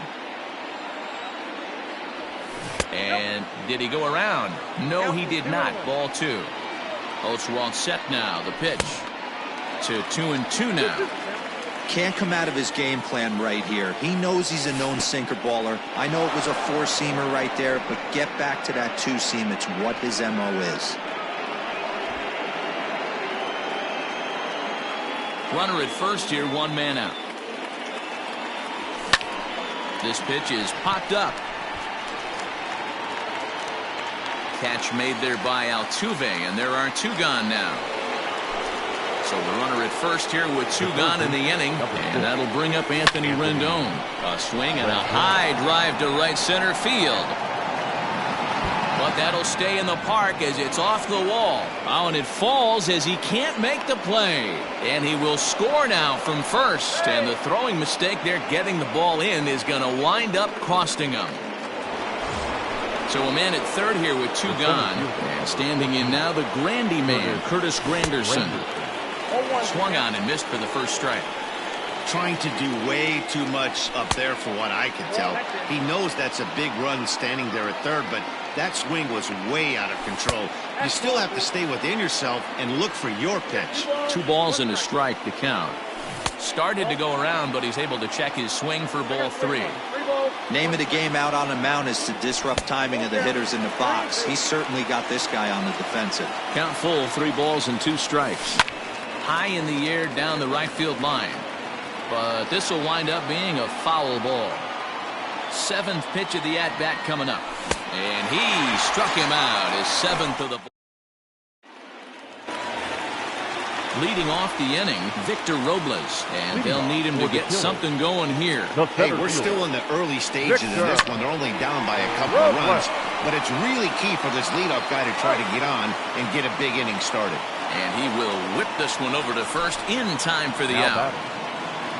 And did he go around? No, he did not. Ball 2. Oswald set now. The pitch to 2-2 now. Can't come out of his game plan right here. He knows he's a known sinker baller. I know it was a 4-seamer right there, but get back to that 2-seam. It's what his MO is. Runner at first here, 1 man out. This pitch is popped up. Catch made there by Altuve, and there are 2 gone now. So the runner at first here with 2 gone in the inning, and that'll bring up Anthony Rendon. A swing and a high drive to right center field. But that'll stay in the park as it's off the wall. Oh, and it falls as he can't make the play. And he will score now from first. And the throwing mistake there getting the ball in is going to wind up costing him. So a man at third here with 2 gone. And standing in now the Grandy man, Curtis Granderson. Swung on and missed for the first strike. Trying to do way too much up there for what I can tell. He knows that's a big run standing there at third, but that swing was way out of control. You still have to stay within yourself and look for your pitch. 2 balls and a strike to count. Started to go around, but he's able to check his swing for ball 3. Name of the game out on the mound is to disrupt timing of the hitters in the box. He's certainly got this guy on the defensive. Count full, 3 balls and 2 strikes. High in the air down the right field line. But this will wind up being a foul ball. 7th pitch of the at-bat coming up. And he struck him out, his 7th of the ball. Leading off the inning, Victor Robles. And they'll need him to get something going here. Hey, we're still in the early stages of this one. They're only down by a couple of runs. But it's really key for this leadoff guy to try to get on and get a big inning started. And he will whip this one over to first in time for the out.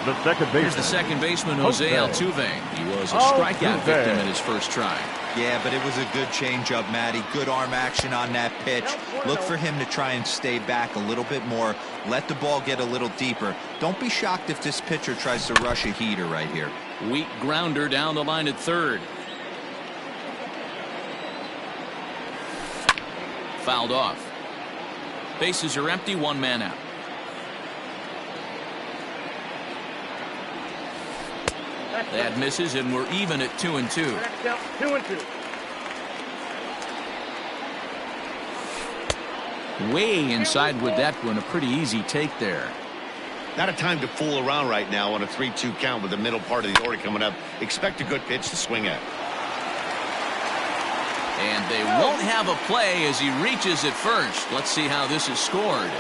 The second baseman. Here's the second baseman, Jose Altuve. He was a strikeout victim in his first try. Yeah, but it was a good changeup, Matty. Good arm action on that pitch. Look for him to try and stay back a little bit more. Let the ball get a little deeper. Don't be shocked if this pitcher tries to rush a heater right here. Weak grounder down the line at third. Fouled off. Bases are empty, 1 man out. That misses, and we're even at 2-2. 2-2. Way inside with that one, a pretty easy take there. Not a time to fool around right now on a 3-2 count with the middle part of the order coming up. Expect a good pitch to swing at. And they won't have a play as he reaches at first. Let's see how this is scored.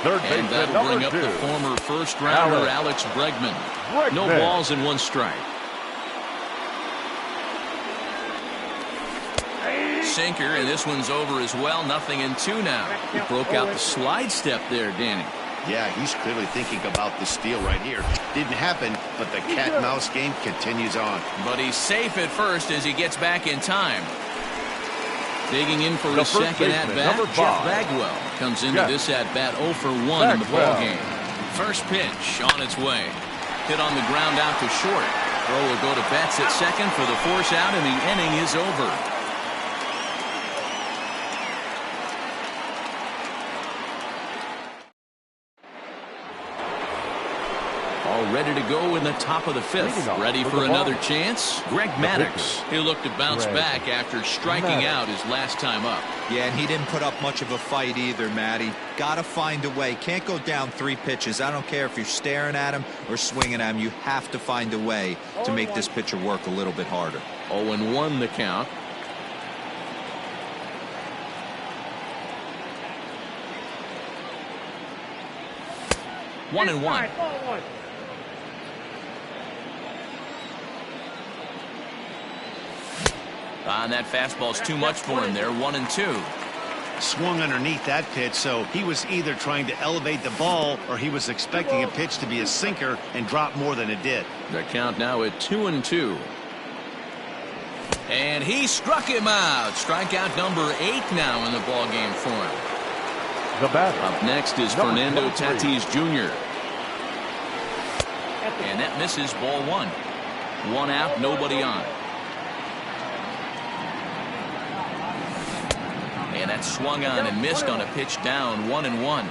And that'll bring up the former first-rounder Alex Bregman. No balls and 1 strike. Sinker, and this one's over as well. 0-2 now. He broke out the slide step there, Danny. Yeah, he's clearly thinking about the steal right here. Didn't happen, but the cat-mouse game continues on. But he's safe at first as he gets back in time. Digging in for his second at-bat, Jeff Bagwell comes into this at-bat 0 for 1 in the ballgame. First pitch on its way. Hit on the ground out to short. Throw will go to Betts at second for the force out, and the inning is over. All ready to go in the top of the 5th. Ready for another chance? Greg Maddux. He'll look to bounce back after striking out his last time up. Yeah, and he didn't put up much of a fight either, Matty. Gotta find a way. Can't go down 3 pitches. I don't care if you're staring at him or swinging at him. You have to find a way to make this pitcher work a little bit harder. 0-1 the count. One and one. And that fastball's too much for him there. 1-2. Swung underneath that pitch, so he was either trying to elevate the ball or he was expecting a pitch to be a sinker and drop more than it did. The count now at 2-2. And he struck him out. Strikeout number 8 now in the ballgame for him. The batter. Up next is Fernando Tatis Jr. And that misses ball 1. 1 out, nobody on. And that swung on and missed on a pitch down 1-1.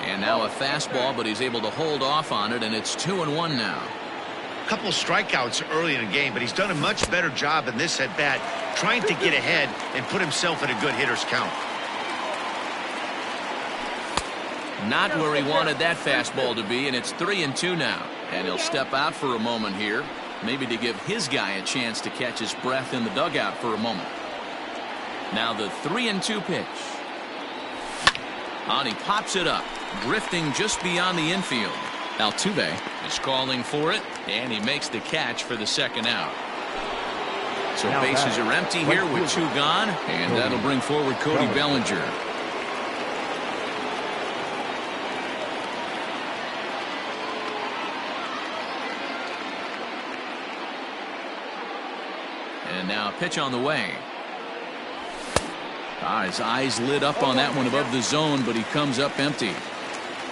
And now a fastball, but he's able to hold off on it, and it's 2-1 now. A couple strikeouts early in the game, but he's done a much better job in this at-bat, trying to get ahead and put himself in a good hitter's count. Not where he wanted that fastball to be, and it's 3-2 now. And he'll step out for a moment here, maybe to give his guy a chance to catch his breath in the dugout for a moment. Now the 3-2 pitch. And he pops it up, drifting just beyond the infield. Altuve is calling for it, and he makes the catch for the second out. So bases are empty here with 2 gone, and that'll bring forward Cody Bellinger. And now a pitch on the way. His eyes lit up on that one above the zone, but he comes up empty.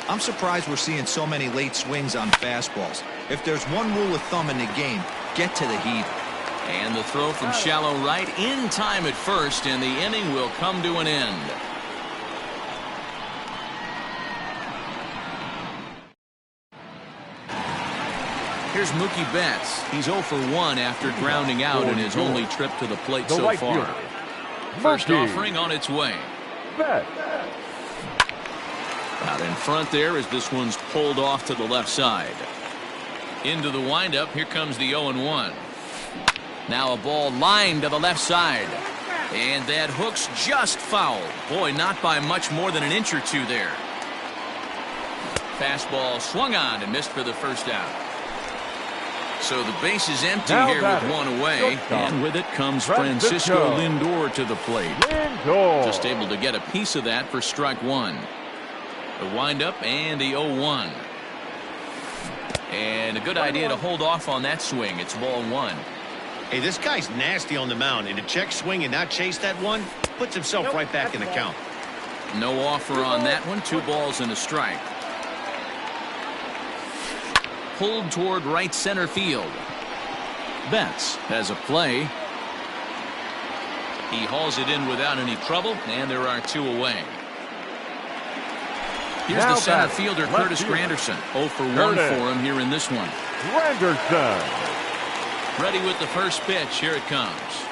I'm surprised we're seeing so many late swings on fastballs. If there's one rule of thumb in the game, get to the heat. And the throw from shallow right in time at first, and the inning will come to an end. Here's Mookie Betts. He's 0 for 1 after grounding out in his only trip to the plate so far. First offering on its way. Out in front there as this one's pulled off to the left side. Into the windup. Here comes the 0-1. Now a ball lined to the left side. And that hook's just fouled. Boy, not by much more than an inch or two there. Fastball swung on and missed for the first out. So the base is empty here with 1 away. And with it comes Francisco Lindor to the plate. Just able to get a piece of that for strike 1. The windup and the 0-1. And a good idea to hold off on that swing. It's ball 1. Hey, this guy's nasty on the mound, and to check swing and not chase that one puts himself right back in the count. No offer on that one. 2 balls and a strike. Pulled toward right center field. Betts has a play. He hauls it in without any trouble, and there are 2 away. Here's the center fielder, Curtis Granderson. 0 for 1 for him here in this one. Granderson. Ready with the first pitch. Here it comes.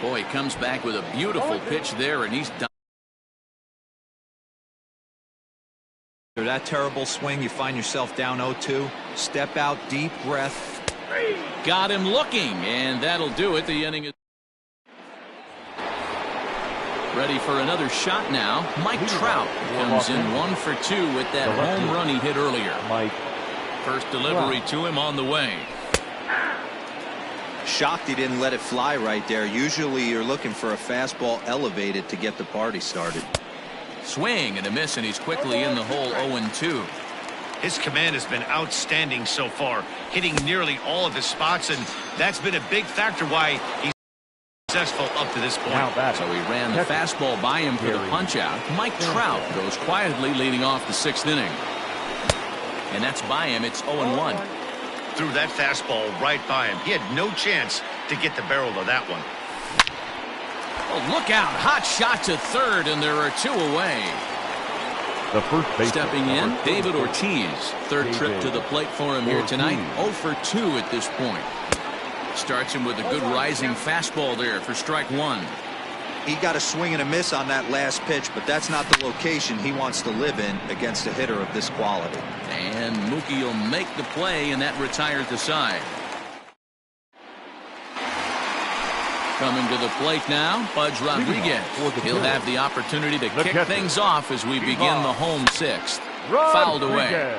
Boy, he comes back with a beautiful pitch there, and he's done. After that terrible swing, you find yourself down 0-2. Step out, deep breath. Got him looking, and that'll do it. The inning is ready for another shot now. Mike Trout comes in 1 for 2 with that home run he hit earlier. First delivery to him on the way. Shocked he didn't let it fly right there. Usually you're looking for a fastball elevated to get the party started. Swing and a miss, and he's quickly in the hole. 0-2. His command has been outstanding so far, hitting nearly all of his spots, and that's been a big factor why he's successful up to this point. So he ran the fastball by him for the punch out. Mike Trout goes quietly leading off the 6th inning. And that's by him. It's 0-1. Threw that fastball right by him. He had no chance to get the barrel of that one. Oh, look out. Hot shot to third, and there are 2 away. The first baseman. Stepping in, David Ortiz. Third trip to the plate for him here tonight. 0 for 2 at this point. Starts him with a good rising fastball there for strike 1. He got a swing and a miss on that last pitch, but that's not the location he wants to live in against a hitter of this quality. And Mookie will make the play, and that retires the side. Coming to the plate now, Pudge Rodriguez. He'll have the opportunity to kick things off as we begin the home 6th. Fouled away.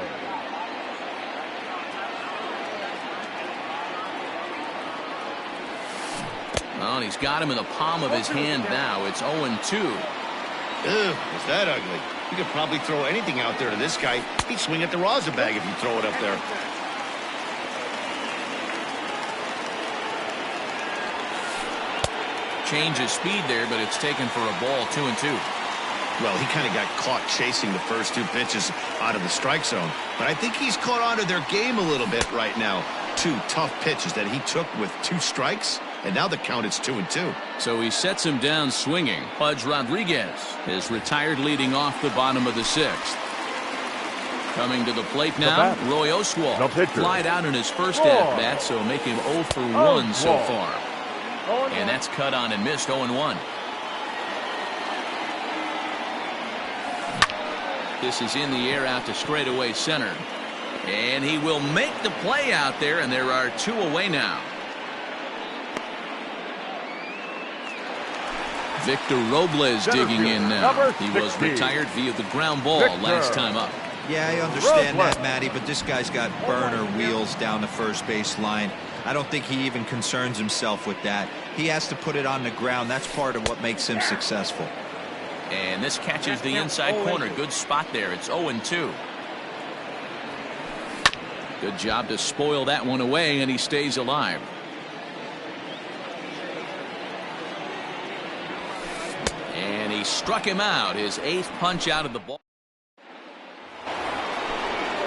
Well, and he's got him in the palm of his hand now. It's 0-2. Ugh, is that ugly? You could probably throw anything out there to this guy. He'd swing at the rosin bag if you throw it up there. change his speed there, but it's taken for a ball, 2-2. Well, he kind of got caught chasing the first two pitches out of the strike zone. But I think he's caught on to their game a little bit right now. Two tough pitches that he took with 2 strikes, and now the count is 2-2. So he sets him down swinging. Pudge Rodriguez is retired leading off the bottom of the 6th. Coming to the plate now, Roy Oswalt. Flied out in his first at-bat, so make him 0 for 1 so far. And that's cut on and missed, 0-1. This is in the air out to straightaway center. And he will make the play out there, and there are 2 away now. Victor Robles digging in now. He was retired via the ground ball last time up. Yeah, I understand that, Matty, but this guy's got burner wheels down the first base line. I don't think he even concerns himself with that. He has to put it on the ground. That's part of what makes him successful. And this catches the inside corner. Good spot there. It's 0-2. Good job to spoil that one away, and he stays alive. And he struck him out. His 8th punch out of the ball.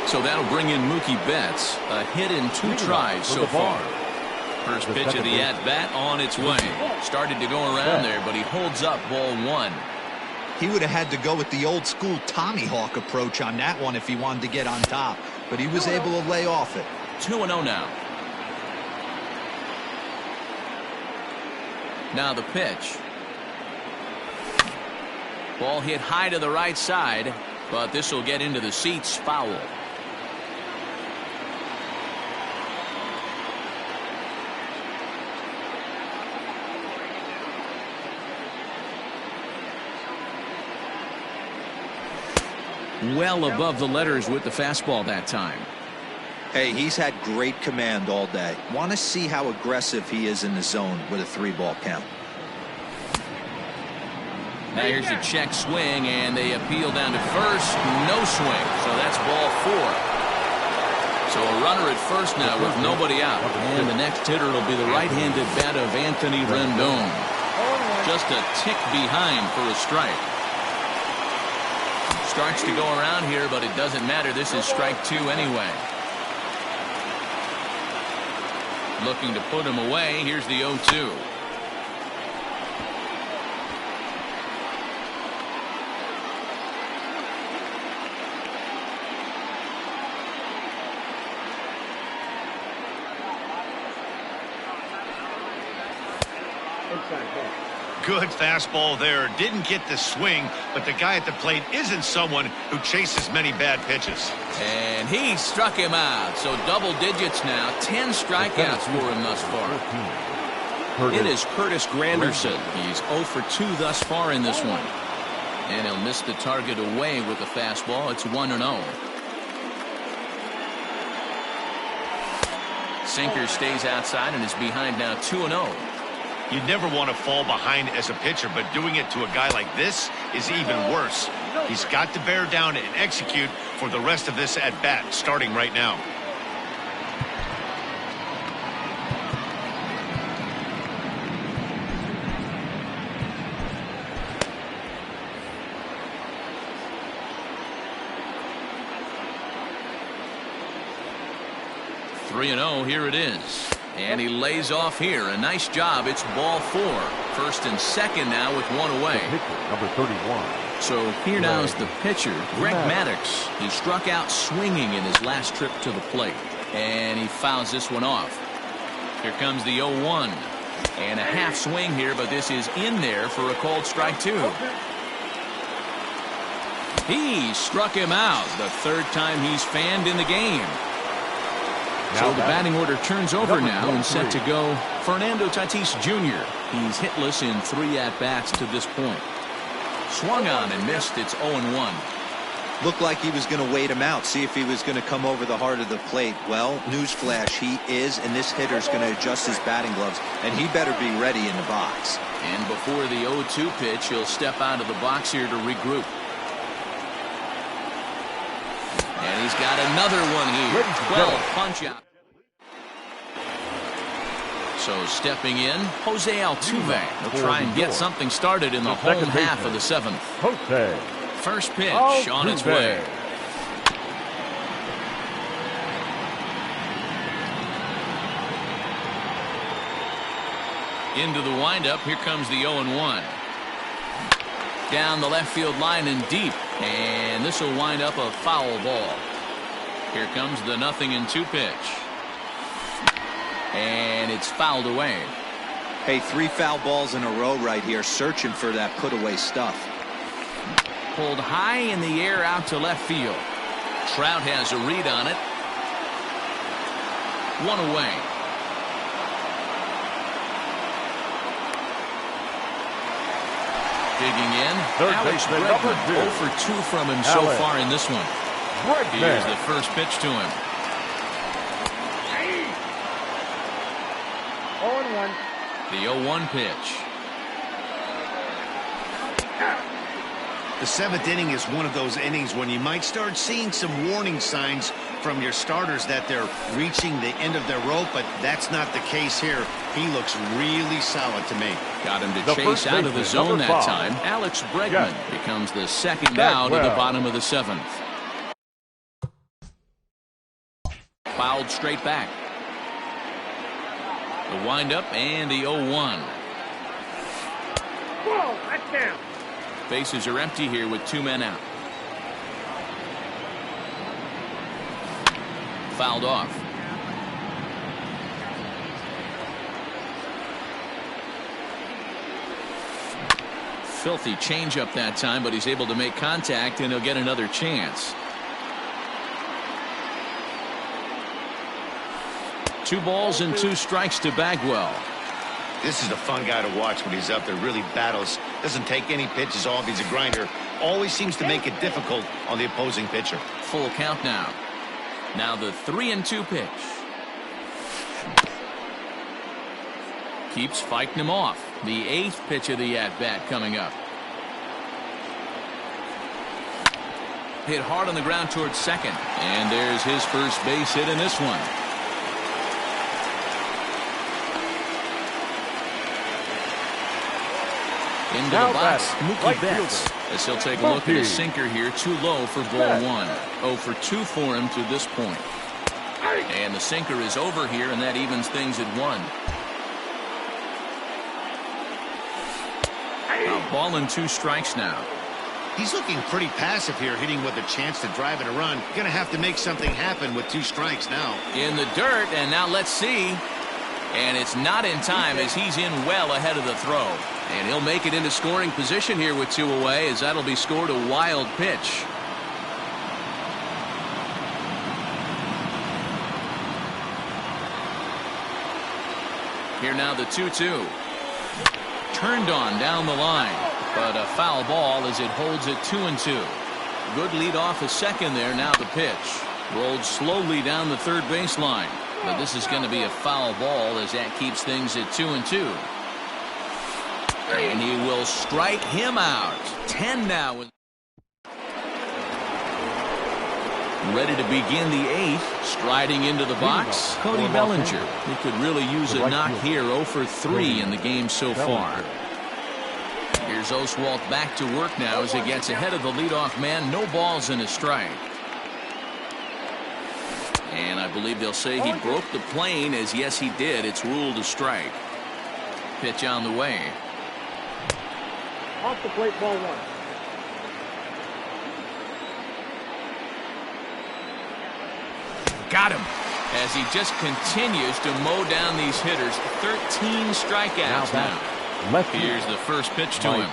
So that'll bring in Mookie Betts. A hit in 2 tries so far. First pitch of the at-bat on its way. Started to go around there, but he holds up ball 1. He would have had to go with the old school Tommy Hawk approach on that one if he wanted to get on top, but he was able to lay off it. 2-0 now. Now the pitch. Ball hit high to the right side, but this will get into the seats, foul. Well above the letters with the fastball that time. Hey, he's had great command all day. Want to see how aggressive he is in the zone with a 3-ball count. Now here's a check swing, and they appeal down to first. No swing, so that's ball 4. So a runner at first now with nobody out. And the next hitter will be the right-handed bat of Anthony Rendon. Just a tick behind for a strike. Starts to go around here, but it doesn't matter. This is strike 2 anyway. Looking to put him away. Here's the 0-2. Good fastball there. Didn't get the swing, but the guy at the plate isn't someone who chases many bad pitches. And he struck him out. So double digits now. 10 strikeouts for him thus far. It is Curtis Granderson. He's 0 for 2 thus far in this one. And he'll miss the target away with the fastball. It's 1-0. Sinker stays outside and is behind now 2-0. You never want to fall behind as a pitcher, but doing it to a guy like this is even worse. He's got to bear down and execute for the rest of this at-bat, starting right now. Here it is. And he lays off here. A nice job. It's ball 4. First and second now with 1 away. Number 31. So here now is the pitcher, Greg Maddux. He struck out swinging in his last trip to the plate. And he fouls this one off. Here comes the 0-1. And a half swing here, but this is in there for a called strike 2. He struck him out. The 3rd time he's fanned in the game. So the batting order turns over now and set to go Fernando Tatis Jr. He's hitless in 3 at-bats to this point. Swung on and missed. It's 0-1. Looked like he was going to wait him out, see if he was going to come over the heart of the plate. Well, newsflash, he is, and this hitter's going to adjust his batting gloves, and he better be ready in the box. And before the 0-2 pitch, he'll step out of the box here to regroup. And he's got another one here. 12 punch out. So stepping in, Jose Altuve. He'll try and get something started in the home half of the seventh. Jose First pitch Altuve. on its way. Into the windup. Here comes the 0-1. Down the left field line and deep. And this will wind up a foul ball. Here comes the 0-2 pitch. And it's fouled away. Hey, 3 foul balls in a row right here, searching for that put-away stuff. Pulled high in the air out to left field. Trout has a read on it. 1 away. Digging in. Alex Bregman, 0 for 2 from him so far in this one. Here's the first pitch to him. 0-1. The 0-1 pitch. The 7th inning is one of those innings when you might start seeing some warning signs from your starters that they're reaching the end of their rope, but that's not the case here. He looks really solid to me. Got him to chase out of the zone that time. Alex Bregman becomes the second out of the bottom of the 7th. Fouled straight back. The windup and the 0-1. Whoa, that's down. Bases are empty here with 2 men out. Fouled off. Filthy changeup that time, but he's able to make contact and he'll get another chance. 2 balls and 2 strikes to Bagwell. This is a fun guy to watch when he's up there. Really battles. Doesn't take any pitches off. He's a grinder. Always seems to make it difficult on the opposing pitcher. Full count now. Now the 3-2 pitch. Keeps fighting him off. The 8th pitch of the at-bat coming up. Hit hard on the ground towards second. And there's his first base hit in this one. Into the box, Mookie Betts, as he'll take a look at his sinker here. Too low for ball 1. 0 for 2 for him to this point. And the sinker is over here, and that evens things at 1. A ball and 2 strikes now. He's looking pretty passive here, hitting with a chance to drive in a run. Going to have to make something happen with 2 strikes now. In the dirt, and now let's see. And it's not in time as he's in well ahead of the throw. And he'll make it into scoring position here with 2 away, as that'll be scored a wild pitch. Here now the 2-2. Turned on down the line, but a foul ball as it holds it 2-2. Good lead off a second there. Now the pitch. Rolled slowly down the third baseline. But this is going to be a foul ball as that keeps things at 2-2. And he will strike him out. 10 now. Ready to begin the 8th. Striding into the box, Cody Bellinger. He could really use a knock here. 0 for 3 in the game so far. Here's Oswalt back to work now as he gets ahead of the leadoff man. No balls and a strike. And I believe they'll say he broke the plane, as yes he did. It's ruled a strike. Pitch on the way. Off the plate, ball 1. Got him. As he just continues to mow down these hitters. 13 strikeouts now. Here's the first pitch to him.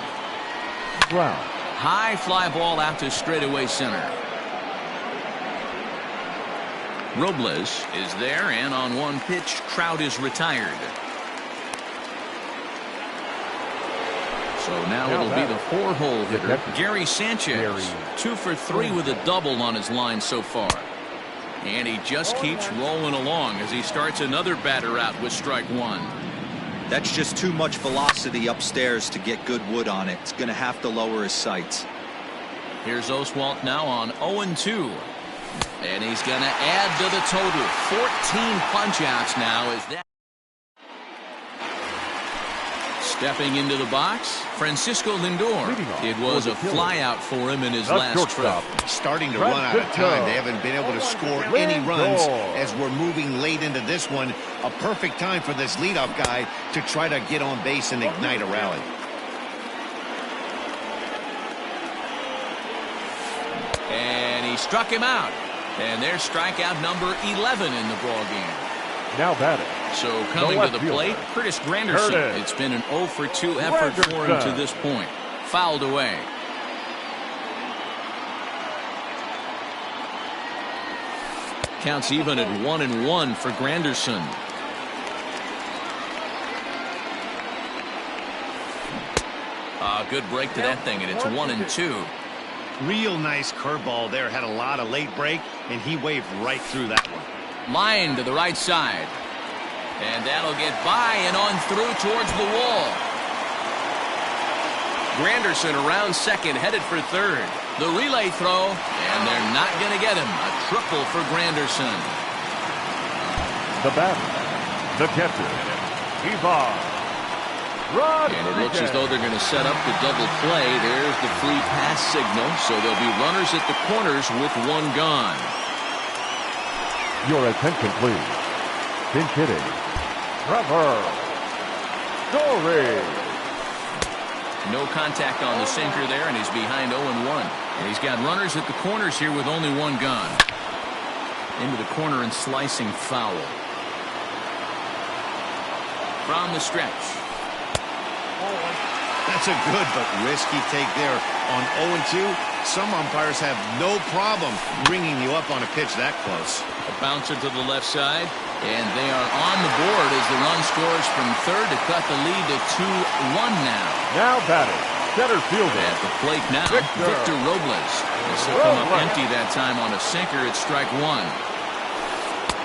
High fly ball out to straightaway center. Robles is there, and on 1 pitch, Trout is retired. So now it'll be the 4-hole hitter, Gary Sanchez. 2 for 3 with a double on his line so far. And he just keeps rolling along as he starts another batter out with strike 1. That's just too much velocity upstairs to get good wood on it. It's going to have to lower his sights. Here's Oswalt now on 0-2. And he's going to add to the total. 14 punch-outs now as that. Stepping into the box, Francisco Lindor. It was a flyout for him in his last trip. Starting to run out of time. They haven't been able to score any runs as we're moving late into this one. A perfect time for this leadoff guy to try to get on base and ignite a rally. And he struck him out. And there's strikeout number 11 in the ball game. Now batting. So coming to the plate, Curtis Granderson. It's been an 0 for 2 effort for him to this point. Fouled away. Counts even at 1-1 for Granderson. Good break to that thing, and it's 1-2. Real nice curveball there. Had a lot of late break, and he waved right through that one. Line to the right side. And that'll get by and on through towards the wall. Granderson around second, headed for third. The relay throw, and they're not going to get him. A triple for Granderson. The batter, the catcher, Ivan. And it looks as though they're going to set up the double play. There's the free pass signal, so there'll be runners at the corners with one gone. Your attention, please. Pinch hitting. Trevor Story. No contact on the sinker there, and he's behind 0-1. And he's got runners at the corners here with only one gone. Into the corner and slicing foul. From the stretch. That's a good but risky take there. On 0-2, some umpires have no problem bringing you up on a pitch that close. A bouncer to the left side, and they are on the board as the run scores from third to cut the lead to 2-1 now. Now batting, center fielder. At the plate now, Victor Robles. This will come up empty that time on a sinker at strike one.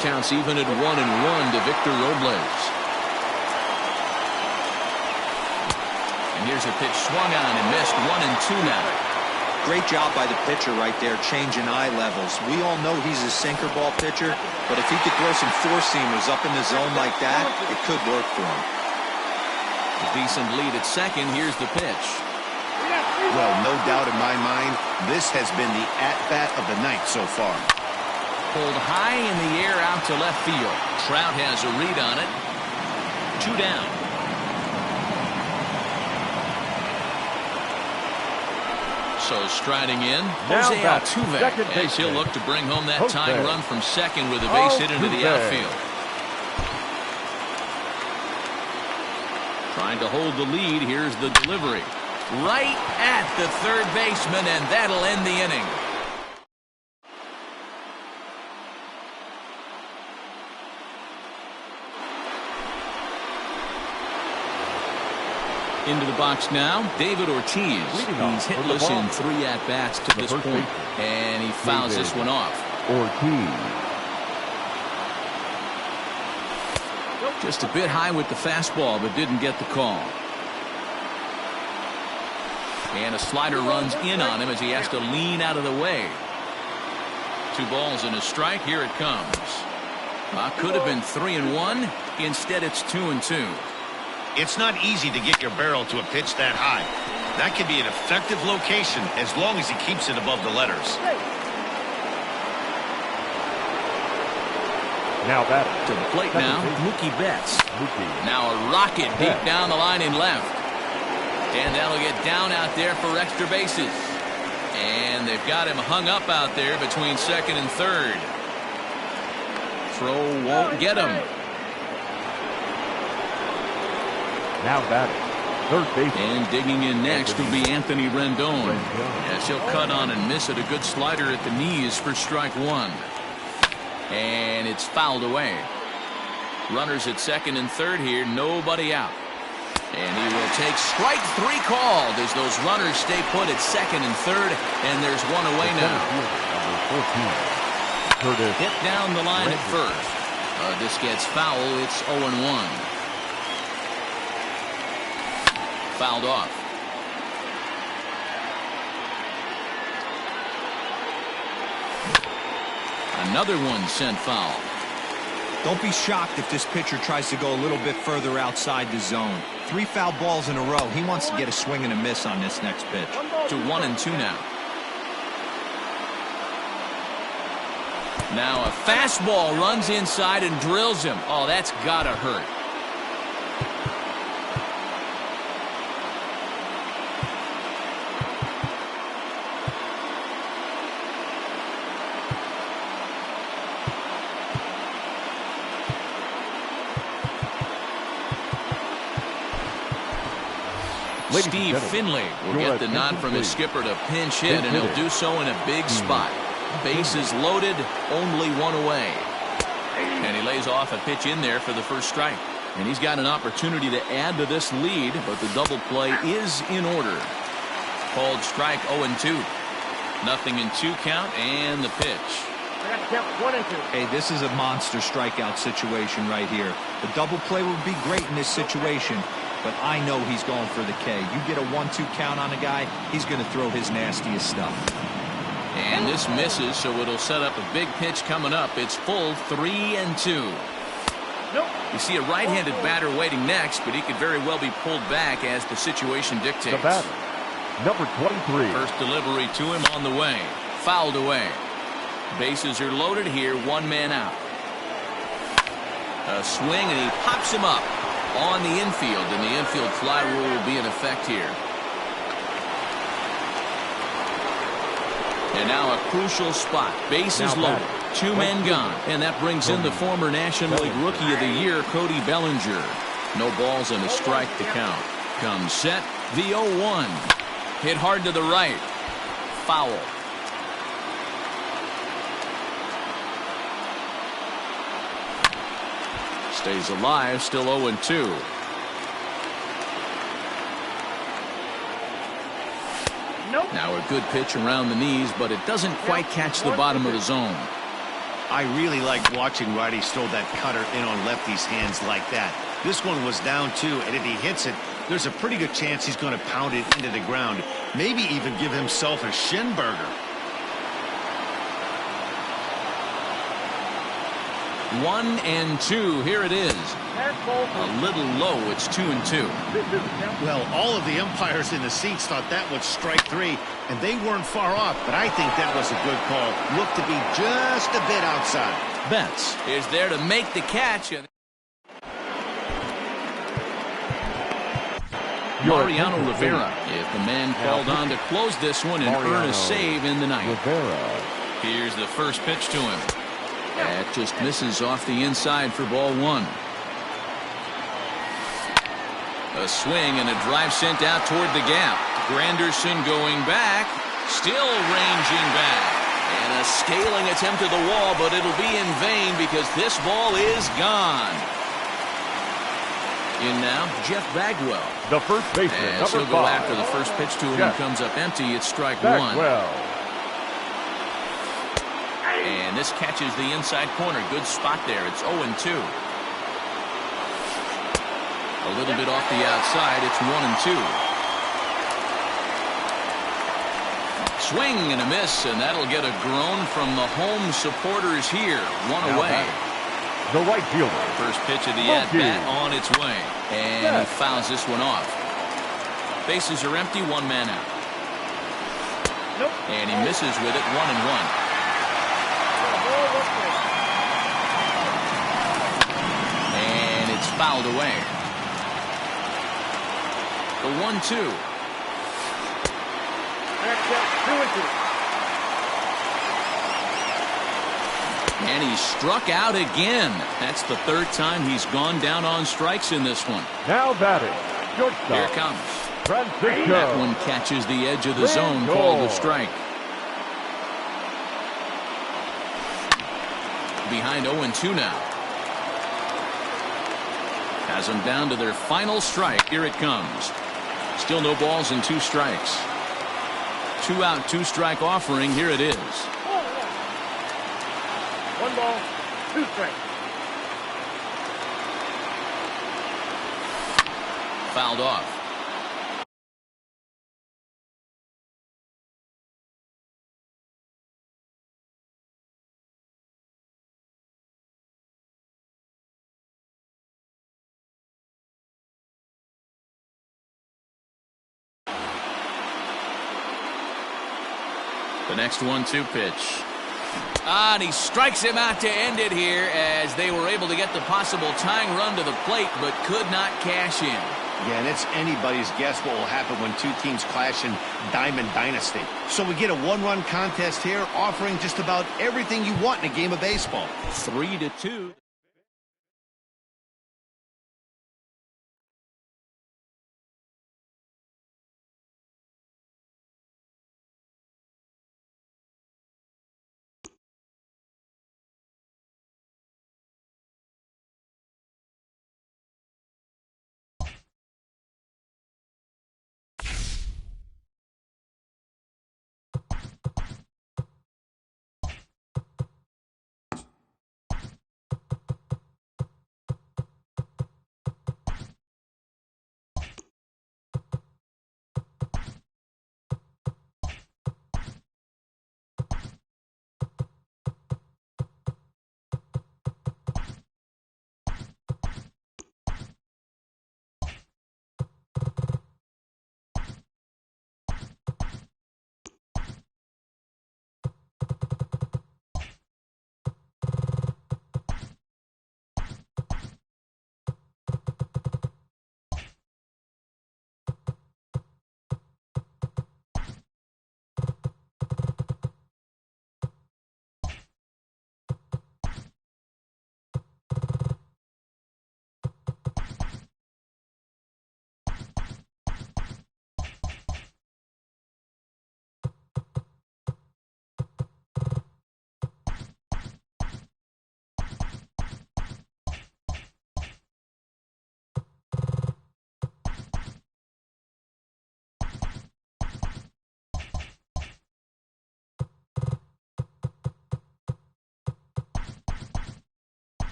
Counts even at 1-1 to Victor Robles. And here's a pitch swung on and missed. 1-2 now. Great job by the pitcher right there, changing eye levels. We all know he's a sinker ball pitcher, but if he could throw some four-seamers up in the zone like that, it could work for him. A decent lead at second. Here's the pitch. Well, no doubt in my mind, this has been the at-bat of the night so far. Pulled high in the air out to left field. Trout has a read on it. 2 down. So striding in, Jose Altuve, as he'll look to bring home that tying run from second with a base hit into the outfield. Trying to hold the lead. Here's the delivery. Right at the third baseman, and that'll end the inning. Into the box now, David Ortiz. He's hitless in 3 at-bats to this point, and he fouls this one off. Ortiz. Just a bit high with the fastball, but didn't get the call. And a slider runs in on him as he has to lean out of the way. 2 balls and a strike. Here it comes. Could have been 3-1. Instead, it's 2-2. It's not easy to get your barrel to a pitch that high. That could be an effective location as long as he keeps it above the letters. Now batting. To the plate now, Mookie Betts. Now a rocket deep down the line in left. And that'll get down out there for extra bases. And they've got him hung up out there between second and third. Throw won't get him. Now batting, third base. And digging in next will be Anthony Rendon. Yes, he'll cut on and miss it. A good slider at the knees for strike one. And it's fouled away. Runners at second and third here. Nobody out. And he will take strike 3 called as those runners stay put at second and third. And there's one away now. Hit down the line at first. This gets foul. It's 0-1. Fouled off. Another one sent foul. Don't be shocked if this pitcher tries to go a little bit further outside the zone. 3 foul balls in a row. He wants to get a swing and a miss on this next pitch. To 1-2 now. Now a fastball runs inside and drills him. Oh, that's gotta hurt. Steve Finley will get the nod from his skipper to pinch hit, and he'll do so in a big spot. Bases loaded, only 1 away. And he lays off a pitch in there for the first strike. And he's got an opportunity to add to this lead, but the double play is in order. Called strike 0-2. Nothing in 2 count, and the pitch. Hey, this is a monster strikeout situation right here. The double play would be great in this situation, but I know he's going for the K. You get a 1-2 count on a guy, he's going to throw his nastiest stuff. And this misses, so it'll set up a big pitch coming up. It's full 3-2. You see a right-handed batter waiting next, but he could very well be pulled back as the situation dictates. The batter, number 23. First delivery to him on the way. Fouled away. Bases are loaded here, 1 man out. A swing, and he pops him up on the infield, and the infield fly rule will be in effect here. And now a crucial spot. Bases loaded. 2 men gone. And that brings in the former National League Rookie of the Year, Cody Bellinger. No balls and a strike to count. Comes set. The 0-1. Hit hard to the right. Foul. Stays alive. Still 0-2. Now a good pitch around the knees, but it doesn't quite catch the bottom of the zone. I really like watching righties throw that cutter in on lefties' hands like that. This one was down 2, and if he hits it, there's a pretty good chance he's going to pound it into the ground. Maybe even give himself a shin burger. 1-2. Here it is. A little low. It's 2-2. Well, all of the umpires in the seats thought that was strike 3, and they weren't far off, but I think that was a good call. Looked to be just a bit outside. Betts is there to make the catch. And Mariano Rivera is the man called on to close this one and earn a save in the ninth. Here's the first pitch to him. That just misses off the inside for ball 1. A swing and a drive sent out toward the gap. Granderson going back, still ranging back. And a scaling attempt to the wall, but it'll be in vain because this ball is go. In now, Jeff Bagwell. The first baseman, As number he'll go 5. after the first pitch to him and comes up empty. It's strike 1. Bagwell. And this catches the inside corner. Good spot there. It's 0-2. A little bit off the outside. It's 1-2. Swing and a miss, and that'll get a groan from the home supporters here. 1 away. The right fielder. First pitch of the at-bat on its way. And he fouls this one off. Bases are empty. 1 man out. And he misses with it. 1-1. And it's fouled away. The 1-2. And he struck out again. That's the 3rd time he's gone down on strikes in this one. Now batting. Shortstop. Here it comes. Francisco. That one catches the edge of the zone, called a strike. Behind 0-2 now. Has them down to their final strike. Here it comes. Still no balls and 2 strikes. 2 out, 2 strike offering. Here it is. 1 ball, 2 strikes. Fouled off. The next 1-2 pitch. And he strikes him out to end it here as they were able to get the possible tying run to the plate but could not cash in. Yeah, and it's anybody's guess what will happen when two teams clash in Diamond Dynasty. So we get a one-run contest here offering just about everything you want in a game of baseball. 3-2.